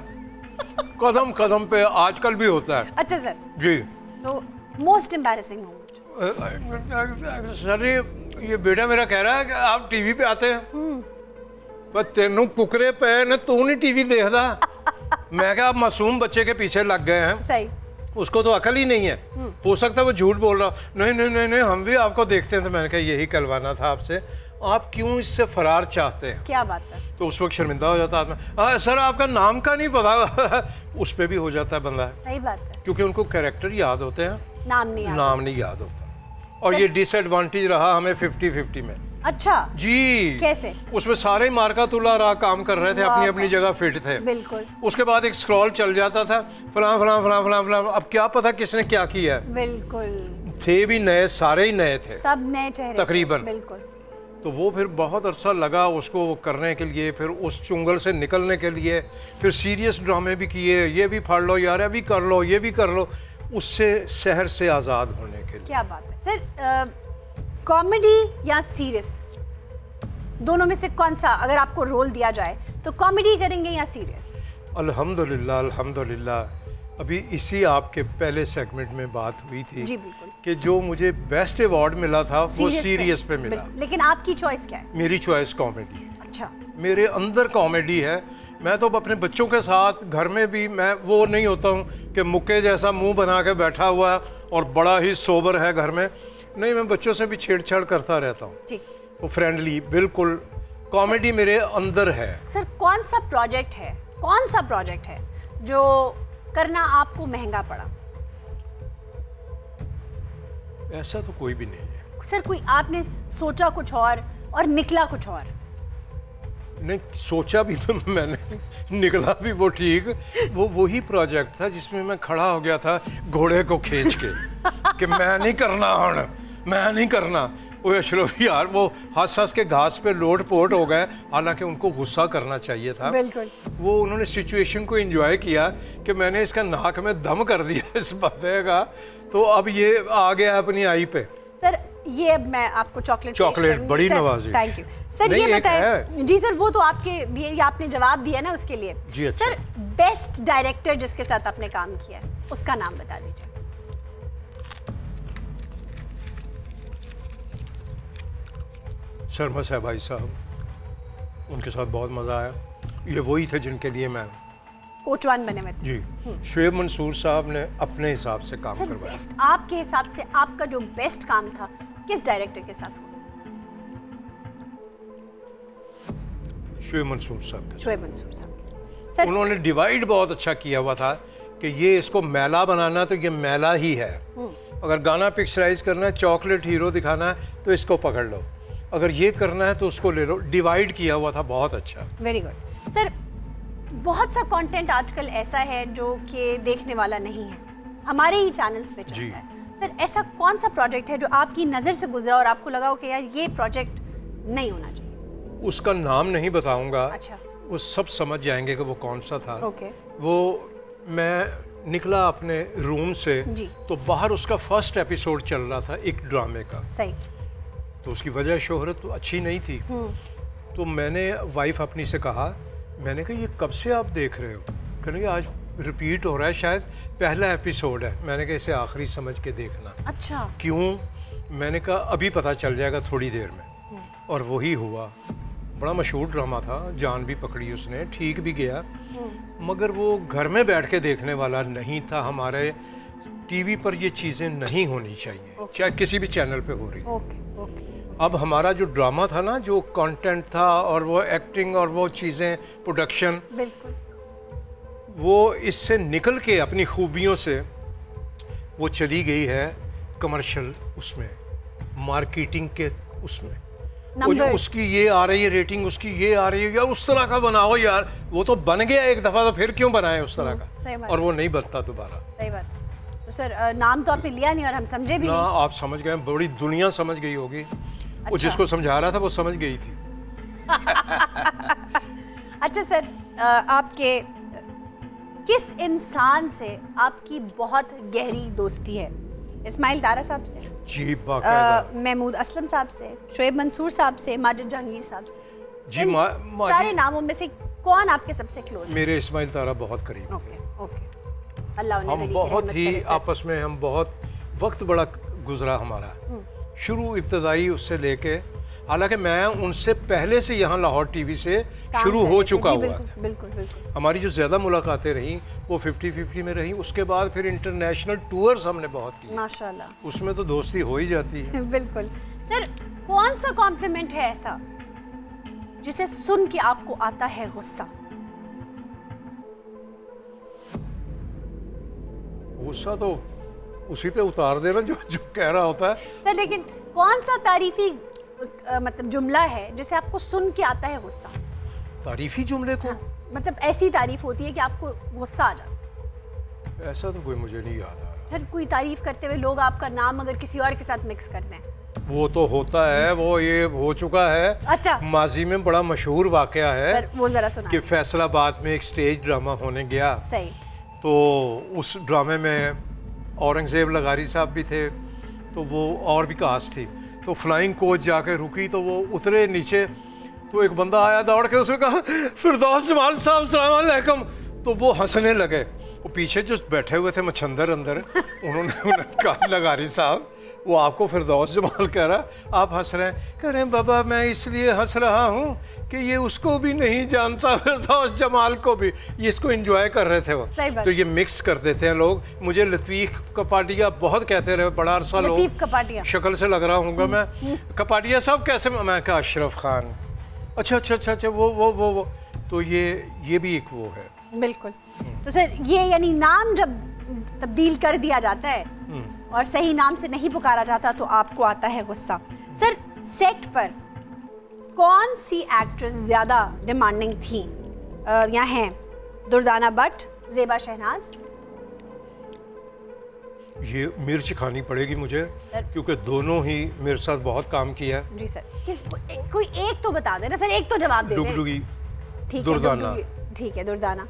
कदम कदम पे आजकल भी होता है। अच्छा सर जी। तो मोस्ट एम्बैरेसिंग मोमेंट? सर ये बेटा मेरा कह रहा है कि आप टीवी पे आते हैं, पर तेनों कुकरे पे ने तू नहीं टीवी देखता। मैं क्या, आप मासूम बच्चे के पीछे लग गए हैं। सही। उसको तो अकल ही नहीं है। हो सकता है वो झूठ बोल रहा। नहीं नहीं नहीं नहीं हम भी आपको देखते हैं। तो मैंने कहा यही कहलवाना था आपसे, आप क्यों इससे फरार चाहते हैं? क्या बात है। तो उस वक्त शर्मिंदा हो जाता आदमी। सर आपका नाम का नहीं पता उस पर भी हो जाता है बंदा। सही बात है, क्योंकि उनको कैरेक्टर याद होते हैं, नाम नहीं याद होता। और ये डिसएडवांटेज रहा हमें 50-50 में। अच्छा जी। कैसे? उसमें सारे मार्का तुला रहा काम कर रहे थे, अपनी अपनी जगह फिट थे। बिल्कुल। उसके बाद एक स्क्रॉल चल जाता था, फलां फलां फलां फलां फलां, अब क्या पता किसने क्या किया। बिल्कुल। थे भी नए, सारे ही नए थे, सब नए चेहरे तकरीबन। बिल्कुल। तो वो फिर बहुत अरसा लगा उसको करने के लिए, फिर उस चुंगल से निकलने के लिए, फिर सीरियस ड्रामे भी किए, ये भी फाड़ लो यार, अभी कर लो, ये भी कर लो, उससे शहर से आज़ाद होने के लिए। क्या बात है सर। कॉमेडी या सीरियस, दोनों में से कौन सा अगर आपको रोल दिया जाए तो कॉमेडी करेंगे या सीरियस? अल्हम्दुलिल्लाह अल्हम्दुलिल्लाह। अभी इसी आपके पहले सेगमेंट में बात हुई थी। जी बिल्कुल। कि जो मुझे बेस्ट अवार्ड मिला था वो सीरियस पे मिला। लेकिन आपकी चॉइस क्या है? मेरी चॉइस कॉमेडी। अच्छा। मेरे अंदर कॉमेडी है। मैं तो अपने बच्चों के साथ घर में भी मैं वो नहीं होता हूँ कि मुक्के जैसा मुंह बना के बैठा हुआ और बड़ा ही सोबर है घर में। नहीं, मैं बच्चों से भी छेड़छाड़ करता रहता हूँ। ठीक। वो फ्रेंडली, बिल्कुल कॉमेडी मेरे अंदर है। सर कौन सा प्रोजेक्ट है जो करना आपको महंगा पड़ा? ऐसा तो कोई भी नहीं है सर। कोई आपने सोचा कुछ और निकला कुछ और? नहीं, सोचा भी मैंने, निकला भी वो ठीक। वो वही प्रोजेक्ट था जिसमें मैं खड़ा हो गया था घोड़े को खींच के कि मैं नहीं करना, हण मैं नहीं करना। वो अशरफ यार वो हंस के घास पे लोट पोट हो गए, हालांकि उनको गुस्सा करना चाहिए था। बिल्कुल। वो उन्होंने सिचुएशन को एंजॉय किया कि मैंने इसका नाक में दम कर दिया इस बंदे का, तो अब ये आ गया अपनी आई पे। सर ये अब मैं आपको चॉकलेट बड़ी नवाजिश। Thank you sir. ये बताएं जी सर, वो तो आपके दिए, आपने जवाब दिया ना उसके लिए जी। अच्छा। सर बेस्ट डायरेक्टर जिसके साथ आपने काम किया है उसका नाम बता दीजिए। शर्मा साहब भाई साहब, उनके साथ बहुत मज़ा आया। ये वही थे जिनके लिए मैं कोचवान बने हुए थे जी। शुएब मंसूर साहब ने अपने हिसाब से काम करवाया। बेस्ट आपके हिसाब से आपका जो बेस्ट काम था किस डायरेक्टर के साथ हुआ? शुएब मंसूर साहब के साथ। शुएब मंसूर साहब सर, उन्होंने डिवाइड बहुत अच्छा किया हुआ था कि ये इसको मैला बनाना तो ये मैला ही है, अगर गाना पिक्चराइज करना है, चॉकलेट हीरो दिखाना है तो इसको पकड़ लो, अगर ये करना है तो उसको ले लो। डिवाइड किया हुआ था बहुत अच्छा। Very good sir. बहुत सा कंटेंट आजकल ऐसा है जो कि देखने वाला नहीं है, हमारे ही चैनल्स पे चलता है। सर ऐसा कौन सा प्रोजेक्ट है जो आपकी नज़र से गुजरा और आपको लगा हो कि यार ये प्रोजेक्ट नहीं होना चाहिए? उसका नाम नहीं बताऊंगा। अच्छा। वो सब समझ जाएंगे कि वो कौन सा था। ओके। वो मैं निकला अपने रूम से जी। तो बाहर उसका फर्स्ट एपिसोड चल रहा था एक ड्रामे का। सही। तो उसकी वजह शोहरत तो अच्छी नहीं थी। तो मैंने वाइफ अपनी से कहा, मैंने कहा ये कब से आप देख रहे हो? कहने कि आज रिपीट हो रहा है, शायद पहला एपिसोड है। मैंने कहा इसे आखिरी समझ के देखना। अच्छा। क्यों? मैंने कहा अभी पता चल जाएगा थोड़ी देर में। और वही हुआ। बड़ा मशहूर ड्रामा था, जान भी पकड़ी उसने, ठीक भी गया, मगर वो घर में बैठ के देखने वाला नहीं था। हमारे टीवी पर ये चीज़ें नहीं होनी चाहिए, चाहे किसी भी चैनल पे हो रही। ओके। अब हमारा जो ड्रामा था ना, जो कंटेंट था और वो एक्टिंग और वो चीज़ें, प्रोडक्शन, बिल्कुल वो इससे निकल के अपनी खूबियों से वो चली गई है कमर्शियल उसमें, मार्केटिंग के उसमें। वो जो उसकी ये आ रही है रेटिंग, उसकी ये आ रही है, यार उस तरह का बनाओ यार। वो तो बन गया एक दफ़ा, तो फिर क्यों बनाए उस तरह का? और वो नहीं बनता दोबारा। सही बात। तो सर नाम तो आपने लिया नहीं और हम समझे भी ना, नहीं। आप समझ गए, बड़ी दुनिया समझ गई होगी। अच्छा। वो जिसको समझा रहा था वो समझ गई थी। अच्छा सर, आपके किस इंसान से आपकी बहुत गहरी दोस्ती है? इस्माइल तारा साहब से जी, बाकायदा। महमूद असलम साहब से, शुएब मंसूर साहब से, माजिद जहांगीर साहब से जी। सारे नामों में से कौन आपके सबसे क्लोज है? मेरे इस्माइल तारा बहुत करीब। ओके। अल्लाह उन्हें हम बहुत ही आपस में, हम बहुत वक्त बड़ा गुजरा हमारा, शुरू इब्तदाई उससे लेके, हालांकि मैं उनसे पहले से यहाँ लाहौर टीवी से शुरू हो चुका हुआ था। बिल्कुल। हमारी जो ज़्यादा मुलाकातें रहीं वो 50-50 में रहीं। उसके बाद फिर इंटरनेशनल टूर्स हमने बहुत किए माशाल्लाह, उसमें तो दोस्ती हो ही जाती है। बिल्कुल। सर कौन सा कॉम्प्लीमेंट है ऐसा जिसे सुन के आपको आता है गुस्सा? गुस्सा तो उसी पे उतार देना जो कह रहा होता है। सर लेकिन कौन सा तारीफी मतलब जुमला है जिसे आपको सुन के आता है गुस्सा? तारीफी जुमले को? मतलब ऐसी तारीफ होती है कि आपको गुस्सा आ जाता है। ऐसा तो कोई मुझे नहीं याद आ रहा। सर कोई तारीफ करते हुए लोग आपका नाम अगर किसी और के साथ मिक्स कर दें? वो तो होता है, वो ये हो चुका है। अच्छा। माजी में बड़ा मशहूर वाकया है। सर वो जरा सुना। कि फैसलाबाद में एक स्टेज ड्रामा होने गया। सही। तो उस ड्रामे में औरंगज़ेब लगारी साहब भी थे, तो वो और भी कास्ट थी। तो फ्लाइंग कोच जाके रुकी, तो वो उतरे नीचे, तो एक बंदा आया दौड़ के, उसने कहा फिरदौस जमाल साहब अस्सलाम वालेकुम। तो वो हंसने लगे। वो पीछे जो बैठे हुए थे मच्छंदर अंदर, उन्होंने कहा लगारी साहब वो आपको फिरदौस जमाल कह रहा, आप हंस रहे हैं। कह रहे हैं बाबा मैं इसलिए हंस रहा हूँ कि ये उसको भी नहीं जानता, फिरदौस जमाल को भी। ये इसको एंजॉय कर रहे थे वो। तो ये मिक्स कर देते हैं लोग। मुझे लतीफ़ कपाटिया बहुत कहते रहे, बड़ा अरसा लोग, शक्ल से लग रहा हूँगा मैं। कपाटिया साहब कैसे? मैं कहा अशरफ खान। अच्छा वो तो ये भी एक वो है। बिल्कुल। तो सर ये यानी नाम जब तब्दील कर दिया जाता है और सही नाम से नहीं पुकारा जाता तो आपको आता है गुस्सा। सर, सेट पर कौन सी एक्ट्रेस ज़्यादा डिमांडिंग थी या हैं? दुर्दाना भट्ट, ज़ेबा शहनाज? ये मिर्च खानी पड़ेगी मुझे, क्योंकि दोनों ही मेरे साथ बहुत काम किया है। जी सर, कोई एक तो बता देना सर, एक तो जवाब दे दें। डुगडुगी, ठीक दुर्दाना। है, ठीक है, दुर्दाना।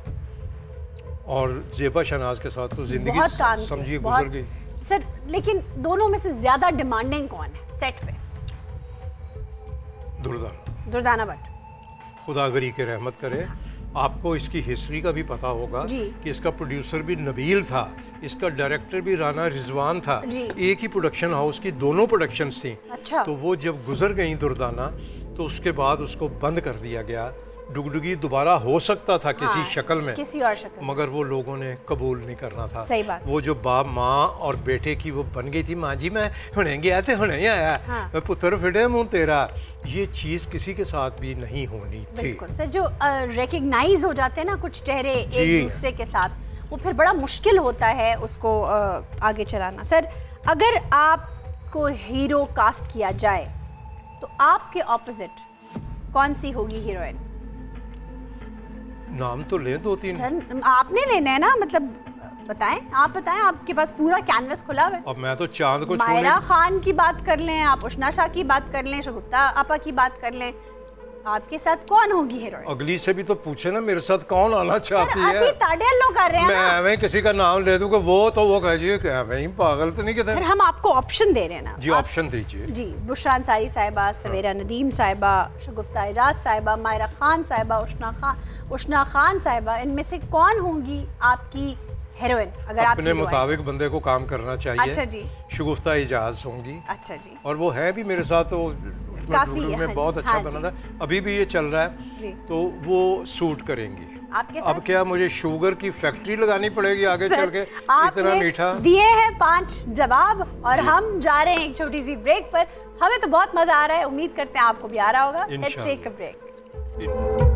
और ज़ेबा शहनाज के साथ तो जिंदगी बहुत काम समझिए बहुत- गुजर गई। सर, लेकिन दोनों में से ज्यादा डिमांडिंग कौन है सेट पे? दुर्दाना। दुर्दाना भट्ट। खुदागरी के रहमत करे। आपको इसकी हिस्ट्री का भी पता होगा जी। कि इसका प्रोड्यूसर भी नबील था, इसका डायरेक्टर भी राना रिजवान था। जी। एक ही प्रोडक्शन हाउस की दोनों प्रोडक्शंस थी। अच्छा। तो वो जब गुजर गई दुर्दाना, तो उसके बाद उसको बंद कर दिया गया। डुगडुगी दोबारा हो सकता था किसी हाँ, शक्ल में, किसी और शक्ल में। मगर वो लोगों ने कबूल नहीं करना था। सही बात। वो जो बाप माँ और बेटे की वो बन गई थी, माँ जी मैं हुणे गया थे हुणे ही आया, हाँ। पुत्र फिटे मुँह तेरा, ये चीज़ किसी के साथ भी नहीं होनी थी। बिल्कुल सर, जो रिकग्नाइज हो जाते हैं ना कुछ चेहरे एक दूसरे के साथ, वो फिर बड़ा मुश्किल होता है उसको आगे चलाना। सर, अगर आपको हीरो कास्ट किया जाए तो आपके ऑपोजिट कौन सी होगी हीरोइन? नाम तो ले दो तीन। सर, आपने लेना है ना, मतलब बताएं, आप बताएं, आपके पास पूरा कैनवस खुला हुआ है। अब मैं तो चांद को मायरा खान की बात कर लें, आप उष्णा शाह की बात कर लें, शगुफ्ता आपा की बात कर लें, आपके साथ कौन होगी हीरोइन? अगली से भी तो पूछे ना मेरे साथ कौन आना चाहती है। असली ताडेलो कर रहे हैं मैं ना। एवं किसी का नाम ले दूं कि वो तो वो कह जी एवं पागल तो नहीं कहते। सर, हम आपको ऑप्शन दे रहे हैं ना। जी ऑप्शन दीजिए। जी, बुशरा अंसारी साहिबा, सवेरा नदीम साहिबा, शगुफ्ता एजाज साहिबा, मायरा खान साहिबा, उष्णा खान साहिबा, इनमें से कौन होंगी आपकी हीरोइन? अगर आप अपने मुताबिक बंदे को काम करना चाहिए। अच्छा जी। शगुफ्ता एजाज होंगी। अच्छा जी। और वो है भी मेरे साथ, तो काफी, में हाँ बहुत जी, अच्छा हाँ बना जी। था, अभी भी ये चल रहा है, तो वो सूट करेंगी। आपके साथ? अब क्या मुझे शुगर की फैक्ट्री लगानी पड़ेगी आगे चल के? इतना आपने मीठा दिए हैं 5 जवाब और हम जा रहे हैं एक छोटी सी ब्रेक पर। हमें तो बहुत मजा आ रहा है, उम्मीद करते हैं आपको भी आ रहा होगा। Let's take a break.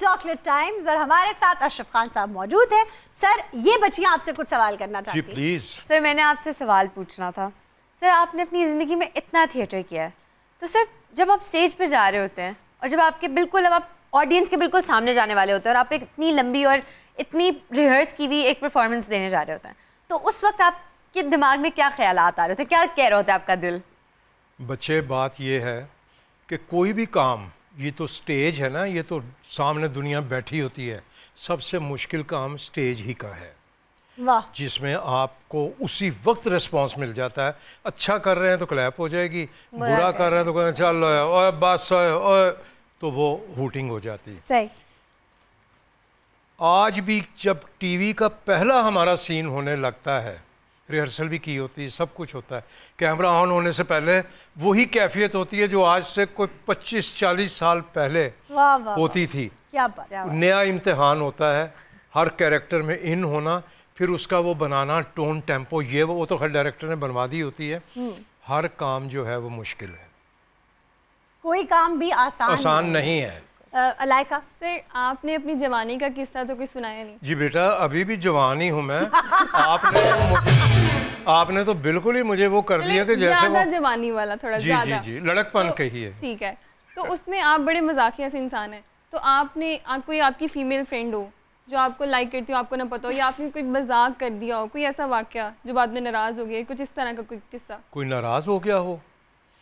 Chocolate times और हमारे साथ अशरफ खान साहब मौजूद हैं। सर, ये बच्चियां आपसे कुछ सवाल करना चाहती हैं। जी प्लीज। सर, मैंने आपसे सवाल पूछना था। सर, आपने अपनी ज़िंदगी में इतना थिएटर किया है, तो सर जब आप स्टेज पे जा रहे होते हैं और जब आपके बिल्कुल, अब आप ऑडियंस के बिल्कुल सामने जाने वाले होते हैं और आप एक इतनी लंबी और इतनी रिहर्स की भी एक परफॉर्मेंस देने जा रहे होते हैं, तो उस वक्त आपके दिमाग में क्या ख्यालात आ रहे होते हैं, क्या कह रहा होता है आपका दिल? बच्चे, बात ये है कि कोई भी काम, ये तो स्टेज है ना, ये तो सामने दुनिया बैठी होती है, सबसे मुश्किल काम स्टेज ही का है। वाह। जिसमें आपको उसी वक्त रिस्पांस मिल जाता है। अच्छा कर रहे हैं तो क्लैप हो जाएगी, बुरा कर रहे हैं तो कहते हैं चल ओए बस ओए, तो वो हूटिंग हो जाती है। सही। आज भी जब टीवी का पहला हमारा सीन होने लगता है, रिहर्सल भी की होती है, सब कुछ होता है, कैमरा ऑन होने से पहले वही कैफियत होती है जो आज से कोई 25-40 साल पहले वाह वाह होती थी। क्या बात। नया इम्तिहान होता है, हर कैरेक्टर में इन होना, फिर उसका वो बनाना, टोन टेम्पो, ये वो तो हर डायरेक्टर ने बनवा दी होती है। हर काम जो है वो मुश्किल है, कोई काम भी आसान नहीं है। अलाइका? सर, आपने अपनी जवानी का किस्सा तो कोई सुनाया नहीं। जी बेटा, अभी भी जवान ही हूँ मैं। आपने तो बिल्कुल ही मुझे वो कर दिया कि जैसे वो जवानी वाला थोड़ा जी जी जी लड़कपन कहिए। ठीक है, तो उसमें आप बड़े मजाकिया से इंसान हैं, तो आपने कोई आपकी फीमेल फ्रेंड हो जो आपको लाइक करती हो, आपको ना पता हो, या आपने कोई मजाक कर दिया हो, कोई ऐसा वाकया जो बाद में नाराज हो गया, कुछ इस तरह का कोई किस्सा? कोई नाराज हो गया हो?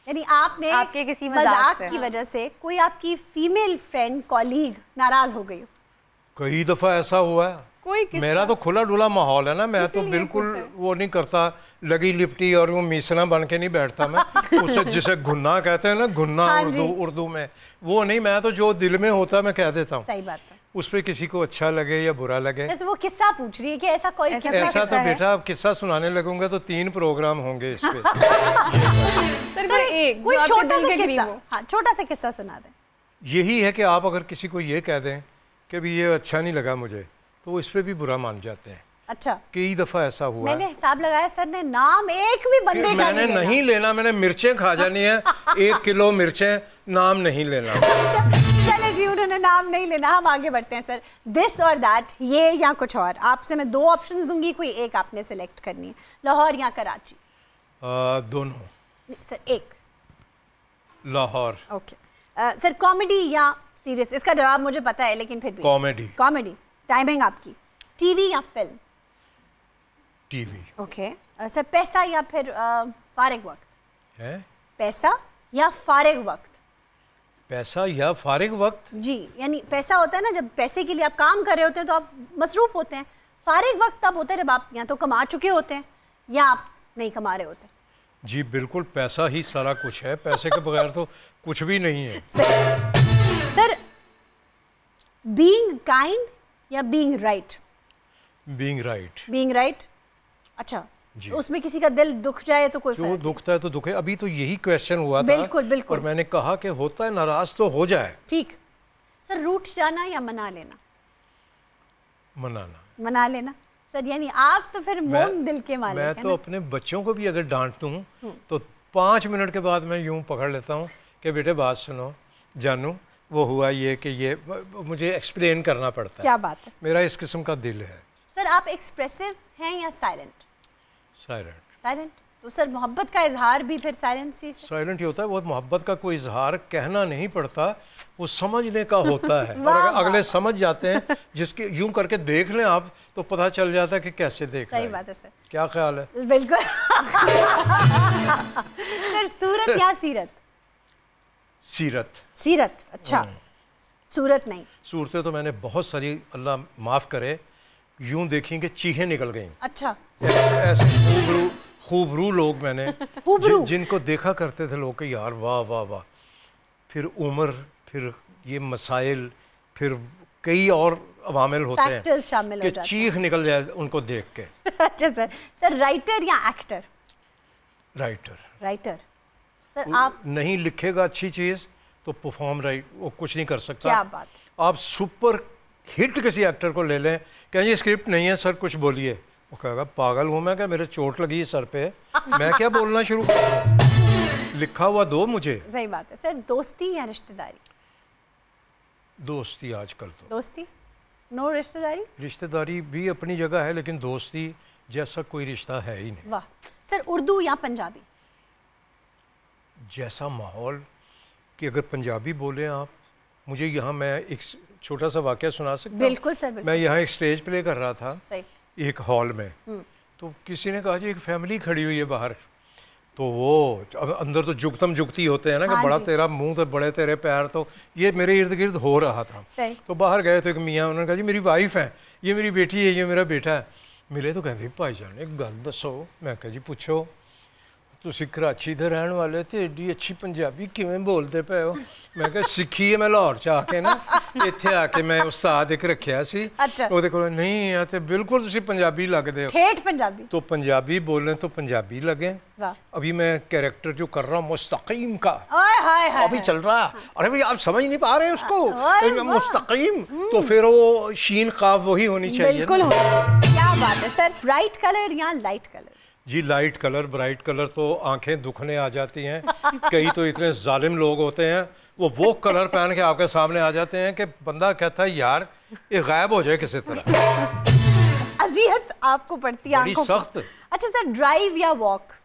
यानी आपने आपके किसी मजाक की वजह से कोई आपकी फीमेल फ्रेंड कॉलीग नाराज हो गई हो? कई दफा ऐसा हुआ है। कोई मेरा तो खुला डुला माहौल है ना, मैं तो बिल्कुल वो नहीं करता, लगी लिपटी और वो मीसना बन के नहीं बैठता मैं। उसे जिसे घुन्ना कहते हैं ना, घुन्ना उर्दू में, वो नहीं, मैं तो जो दिल में होता है मैं कह देता हूँ। सही बात है। उस पर किसी को अच्छा लगे या बुरा लगे। तो वो किस्सा पूछ रही है कि ऐसा कोई ऐसा तो बेटा अब किस्सा सुनाने लगूंगा तो 3 प्रोग्राम होंगे इस पे। कोई छोटा सा किस्सा, हाँ छोटा सा किस्सा सुना दें। यही है कि आप अगर किसी को ये कह दें कि भी ये अच्छा नहीं लगा मुझे, तो वो इस पे भी बुरा मान जाते हैं। अच्छा, कई दफा ऐसा हुआ। मैंने हिसाब लगाया सर ने नाम एक भी बंदे का मैंने नहीं लेना, मैंने मिर्चें खा जानी है 1 किलो मिर्चें, नाम नहीं लेना। चले जी, उन्होंने नाम नहीं लेना। हम आगे बढ़ते हैं सर। दिस और दैट, ये या कुछ और। आपसे मैं 2 ऑप्शंस दूंगी, कोई एक आपने सेलेक्ट करनी है। लाहौर या कराची? दोनों। सर एक। लाहौर। ओके सर, कॉमेडी या सीरियस? इसका जवाब मुझे पता है लेकिन फिर भी। कॉमेडी। कॉमेडी। टाइमिंग आपकी। टीवी या फिल्म? टीवी। ओके सर, पैसा या फिर फारिग वक्त? है पैसा या फारिग वक्त? पैसा या फारिग वक्त? जी, यानी पैसा होता है ना, जब पैसे के लिए आप काम कर रहे होते हैं तो आप मसरूफ होते हैं। फारिग वक्त तब होता है जब आप या तो कमा चुके होते हैं या आप नहीं कमा रहे होते। जी बिल्कुल, पैसा ही सारा कुछ है, पैसे के बगैर तो कुछ भी नहीं है। सर, बीइंग काइंड या being right? Being right. Being right, अच्छा। उसमें किसी का दिल दुख जाए तो कोई जो दुखता है तो दुखे। अभी तो यही क्वेश्चन हुआ था। बिल्कुल बिल्कुल। और मैंने कहा कि होता है, नाराज तो हो जाए। ठीक। सर, रूठ जाना या मना लेना? मनाना। मना लेना सर, यानी आप तो फिर मोम दिल के मालिक हैं। मैं तो अपने बच्चों को भी अगर डांट दूं तो 5 मिनट के बाद मैं यूं पकड़ लेता हूं कि बेटे बात सुनो, जानू वो हुआ ये कि ये, मुझे एक्सप्लेन करना पड़ता है। क्या बात है। मेरा इस किस्म का दिल है। सर, आप एक्सप्रेसिव हैं या साइलेंट? साइलेंट। साइलेंट। तो सर, मोहब्बत का इजहार भी फिर साइलेंस ही? साइलेंट ही होता है। वो मोहब्बत का कोई इजहार कहना नहीं पड़ता, वो समझने का होता है। और अगर अगले समझ जाते हैं, जिसके यूं करके देख लें आप तो पता चल जाता है कि कैसे देख रहे हैं। सही बात है सर। क्या ख्याल है? बिल्कुल। सर, सूरत या सीरत? सीरत। सीरत, अच्छा। सूरत नहीं? सूरतें तो मैंने बहुत सारी, अल्लाह माफ़ करे, यूं देखी कि चीखें निकल गई। अच्छा। ऐसे खूबरू लोग मैंने जिनको देखा करते थे लोग कि यार वाह वाह वाह, फिर उम्र, फिर ये मसाइल, फिर कई और अवामिल होते हैं शामिल कि चीख निकल जाए उनको देख के। अच्छा सर। सर, राइटर या एक्टर? राइटर। राइटर। सर, आप नहीं लिखेगा अच्छी चीज़ तो परफॉर्म वो कुछ नहीं कर सकता। क्या बात। आप सुपर हिट किसी एक्टर को ले लें, कहें ये स्क्रिप्ट नहीं है सर, कुछ बोलिए, वो कहेगा पागल हूँ मैं, क्या मेरे चोट लगी है सर पे, मैं क्या बोलना शुरू करूँ, लिखा हुआ दो मुझे। सही बात है। सर, दोस्ती या रिश्तेदारी? दोस्ती आजकल तो। दोस्ती, नो रिश्तेदारी? रिश्तेदारी भी अपनी जगह है लेकिन दोस्ती जैसा कोई रिश्ता है ही नहीं। वाह। सर, उर्दू या पंजाबी? जैसा माहौल, कि अगर पंजाबी बोले आप, मुझे यहाँ, मैं एक छोटा सा वाक़या सुना सकता हूँ? बिल्कुल सर, बिल्कुल। मैं यहाँ एक स्टेज प्ले कर रहा था एक हॉल में, तो किसी ने कहा जी एक फैमिली खड़ी हुई है बाहर, तो वो अब अंदर तो जुगतम जुगती होते हैं ना, कि बड़ा तेरा मुंह तो बड़े तेरे पैर, तो ये मेरे इर्द गिर्द हो रहा था। तो बाहर गए तो एक मियाँ, उन्होंने कहा जी मेरी वाइफ है, ये मेरी बेटी है, ये मेरा बेटा है। मिले तो कहते भाईजान एक गल दसो। मैं कहा जी पूछो। ਤੁਸੀਂ कराची ਦੇ ਰਹਿਣ ਵਾਲੇ ਤੇ ਏਡੀ ਅੱਛੀ ਪੰਜਾਬੀ ਕਿਵੇਂ ਬੋਲਦੇ ਪਏ ਹੋ? ਮੈਂ ਕਿਹਾ ਸਿੱਖੀ ਹੈ ਮੈਂ ਲਾਹੌਰ ਚ ਆ ਕੇ ਨਾ, ਇੱਥੇ ਆ ਕੇ ਮੈਂ ਉਸਤਾਦ ਇੱਕ ਰੱਖਿਆ ਸੀ, ਉਹਦੇ ਕੋਲ ਨਹੀਂ ਆ ਤੇ ਬਿल्कुल ਤੁਸੀਂ ਪੰਜਾਬੀ ਲੱਗਦੇ हो। ठेठ पंजाबी? तो पंजाबी बोलने तो पंजाबी लगे। अभी मैं कैरेक्टर जो कर रहा हूँ मुस्तकीम का, अभी चल रहा है, अरे भाई आप समझ नहीं पा रहे उसको, मुस्तकीम, तो फिर वो शीन काफ वही होनी चाहिए। बिल्कुल। क्या बात है सर। ब्राइट कलर या लाइट कलर? जी लाइट कलर। ब्राइट कलर तो आंखें दुखने आ जाती हैं। कई तो इतने जालिम लोग होते हैं, वो कलर पहन के आपके सामने आ जाते हैं कि बंदा कहता है यार ये गायब हो जाए किसी तरह। अजियत आपको पड़ती है आंखों सख्त। अच्छा सर, ड्राइव या वॉक?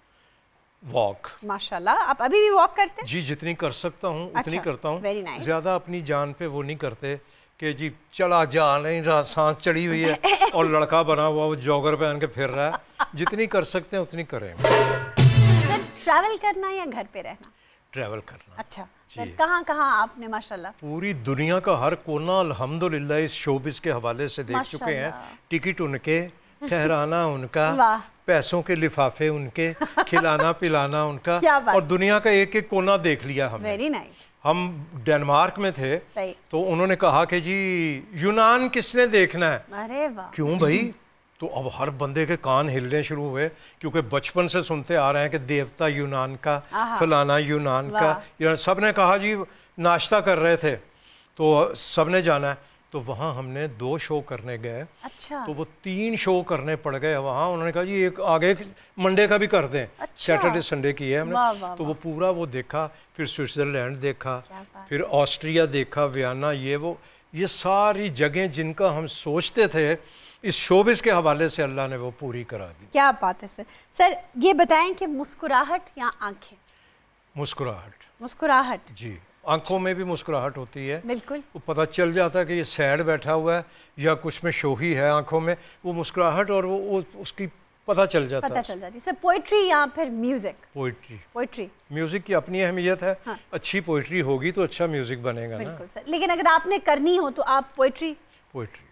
वॉक। माशाल्लाह, आप अभी भी वॉक करते हैं? जी जितनी कर सकता हूँ उतनी करता हूँ। Very nice. ज़्यादा अपनी जान पे वो नहीं करते कि जी चला जा नहीं रहा, सांस चढ़ी हुई है और लड़का बना हुआ वो जॉगर पहन के फिर रहा है। जितनी कर सकते हैं उतनी करें। सर, ट्रैवल करना या घर पे रहना? ट्रैवल करना। अच्छा सर, कहाँ कहाँ आपने माशाल्लाह? पूरी दुनिया का हर कोना अल्हम्दुलिल्लाह इस शोबिस के हवाले से देख चुके हैं। टिकट उनके, ठहराना उनका, पैसों के लिफाफे उनके, खिलाना पिलाना उनका, क्या बात। और दुनिया का एक एक कोना देख लिया हमने। Very nice. हम डेनमार्क में थे, सही। तो उन्होंने कहा कि जी यूनान किसने देखना है। अरे वाह। क्यों भाई? तो अब हर बंदे के कान हिलने शुरू हुए, क्योंकि बचपन से सुनते आ रहे हैं कि देवता यूनान का, फलाना यूनान का। सब ने कहा जी, नाश्ता कर रहे थे तो सब ने जाना है। तो वहाँ हमने 2 शो करने गए। अच्छा। तो वो 3 शो करने पड़ गए वहाँ। उन्होंने कहा जी एक आगे मंडे का भी कर दें। अच्छा। सैटरडे संडे की है हमने। वाह, वाह, तो वो पूरा वो देखा, फिर स्विट्ज़रलैंड देखा, फिर ऑस्ट्रिया देखा, वियना, ये सारी जगह जिनका हम सोचते थे इस शोबिस के हवाले से अल्लाह ने वो पूरी करा दी। क्या बात है सर। सर ये बताएं कि मुस्कुराहट या आंखें? मुस्कुराहट। मुस्कुराहट जी, आंखों में भी मुस्कुराहट होती है। बिल्कुल। वो पता चल जाता है कि ये सैड बैठा हुआ है या कुछ में शोही है आंखों में, वो मुस्कुराहट और वो उसकी पता चल जाता है। पता चल जाती है। सर पोइट्री या फिर म्यूजिक? पोइट्री। पोइट्री। म्यूजिक की अपनी अहमियत है। हाँ। अच्छी पोइट्री होगी तो अच्छा म्यूजिक बनेगा ना। बिल्कुल सर। लेकिन अगर आपने करनी हो तो आप पोइट्री? पोइट्री।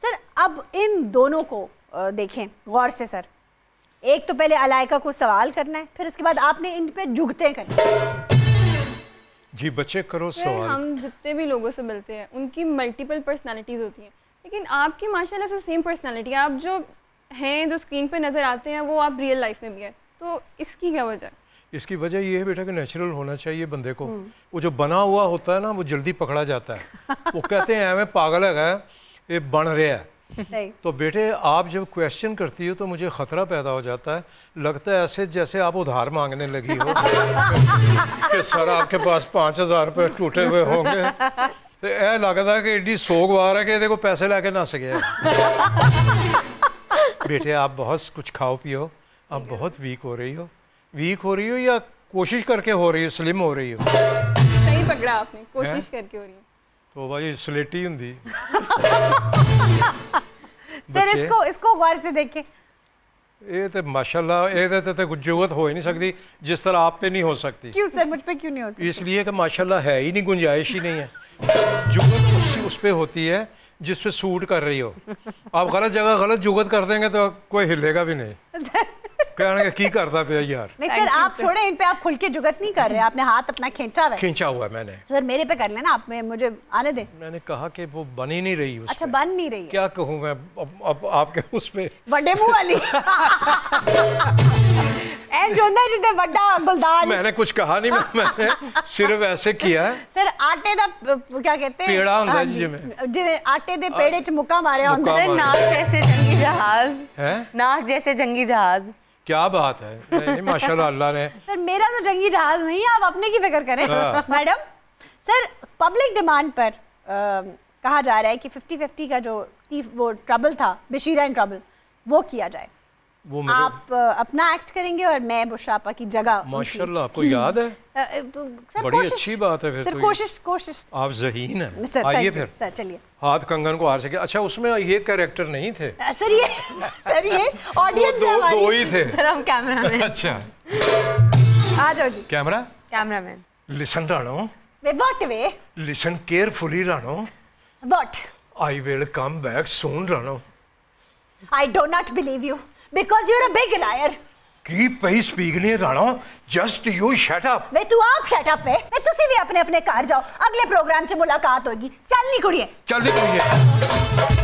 सर अब इन दोनों को देखें गौर से सर। एक तो पहले अलाइका को सवाल करना है, फिर इसके बाद आपने इन पे जुगते करनी है। जी बच्चे करो सवाल। हम जितने भी लोगों से मिलते हैं उनकी मल्टीपल पर्सनालिटीज़ होती हैं, लेकिन आपकी माशाल्लाह से सेम पर्सनालिटी। आप जो हैं, जो स्क्रीन पे नज़र आते हैं, वो आप रियल लाइफ में भी हैं। तो इसकी क्या वजह? इसकी वजह ये है बेटा कि नेचुरल होना चाहिए बंदे को। वो जो बना हुआ होता है ना, वो जल्दी पकड़ा जाता है। वो कहते हैं मैं पागल है, ये बन रहा है। तो बेटे आप जब क्वेश्चन करती हो तो मुझे ख़तरा पैदा हो जाता है। लगता है ऐसे जैसे आप उधार मांगने लगी हो कि सर आपके पास 5000 रुपये टूटे हुए होंगे। तो यह लगता है कि एडी सोगवार है कि देखो पैसे लेके ना सके। बेटे आप बहुत कुछ खाओ पियो। आप बहुत वीक हो रही हो। वीक हो रही हो या कोशिश करके हो रही हो, स्लिम हो रही हो? सही पकड़ा आपने, कोशिश करके हो रही है। तो भाई स्लेटी हुंदी। सर इसको गौर से देखें। ये तो माशाल्लाह ये तो जरूरत हो ही नहीं सकती जिस तरह आप पे नहीं हो सकती। क्यों सर, मुझ पे क्यों नहीं हो सकती? इसलिए कि माशाल्लाह है ही नहीं, गुंजाइश ही नहीं है। जुगत उस पे होती है जिस पे सूट कर रही हो। आप गलत जगह गलत जुगत कर देंगे तो कोई हिलेगा भी नहीं। कहने की करता पे यार। नहीं सर आप छोड़े, इन पे आप खुल के जुगत नहीं कर रहे। आपने हाथ अपना खींचा हुआ है। खींचा हुआ है मैंने। सर मेरे पे कर लेना आप, मुझे आने दे। मैंने कहा कि वो बन ही नहीं रही। अच्छा बन नहीं रही है। क्या कहूँ मैं अब आपके उस पे बड़े मुंह वाली। जितने बड़ा गुलदान। मैंने कुछ कहा नहीं, मैंने सिर्फ ऐसे किया है। सर आटे दा क्या कहते हैं, पेड़ा होता है जिसमें आटे दे पेड़े च मुक्का मारे होंगे। सर नाक जैसे जंगी जहाज है। नाक जैसे जंगी जहाज। क्या बात है। नहीं माशाल्लाह अल्लाह ने। सर मेरा तो जंगी जहाज नहीं है, आप अपने की फिक्र करें। मैडम सर पब्लिक डिमांड पर कहा जा रहा है कि 50-50 का जो वो ट्रबल था, बशीरा इन ट्रबल, वो किया जाए। वो आप अपना एक्ट करेंगे और मैं बुशरा आपा की जगह। माशाल्लाह आपको याद है। सर बड़ी अच्छी बात है। फिर सर कोशिश आप ज़हीन हैं। आइए फिर सर चलिए। हाथ कंगन को हार सके। अच्छा उसमें ये कैरेक्टर नहीं थे सर, ये ऑडियंस है हमारी। दो ही थे सर, हम कैमरामैन। अच्छा आ जाओ जी। Cameraman. Listen Rano. What way? Listen carefully Rano. What? I will come back soon Rano. I do not believe you because you're a big liar. Keep पही speaking Rano, just you shut up. वे तू आप shut up है। तुसी भी अपने अपने घर जाओ, अगले प्रोग्राम च मुलाकात होगी। चल नी कुड़िए। चल नी कुड़िए।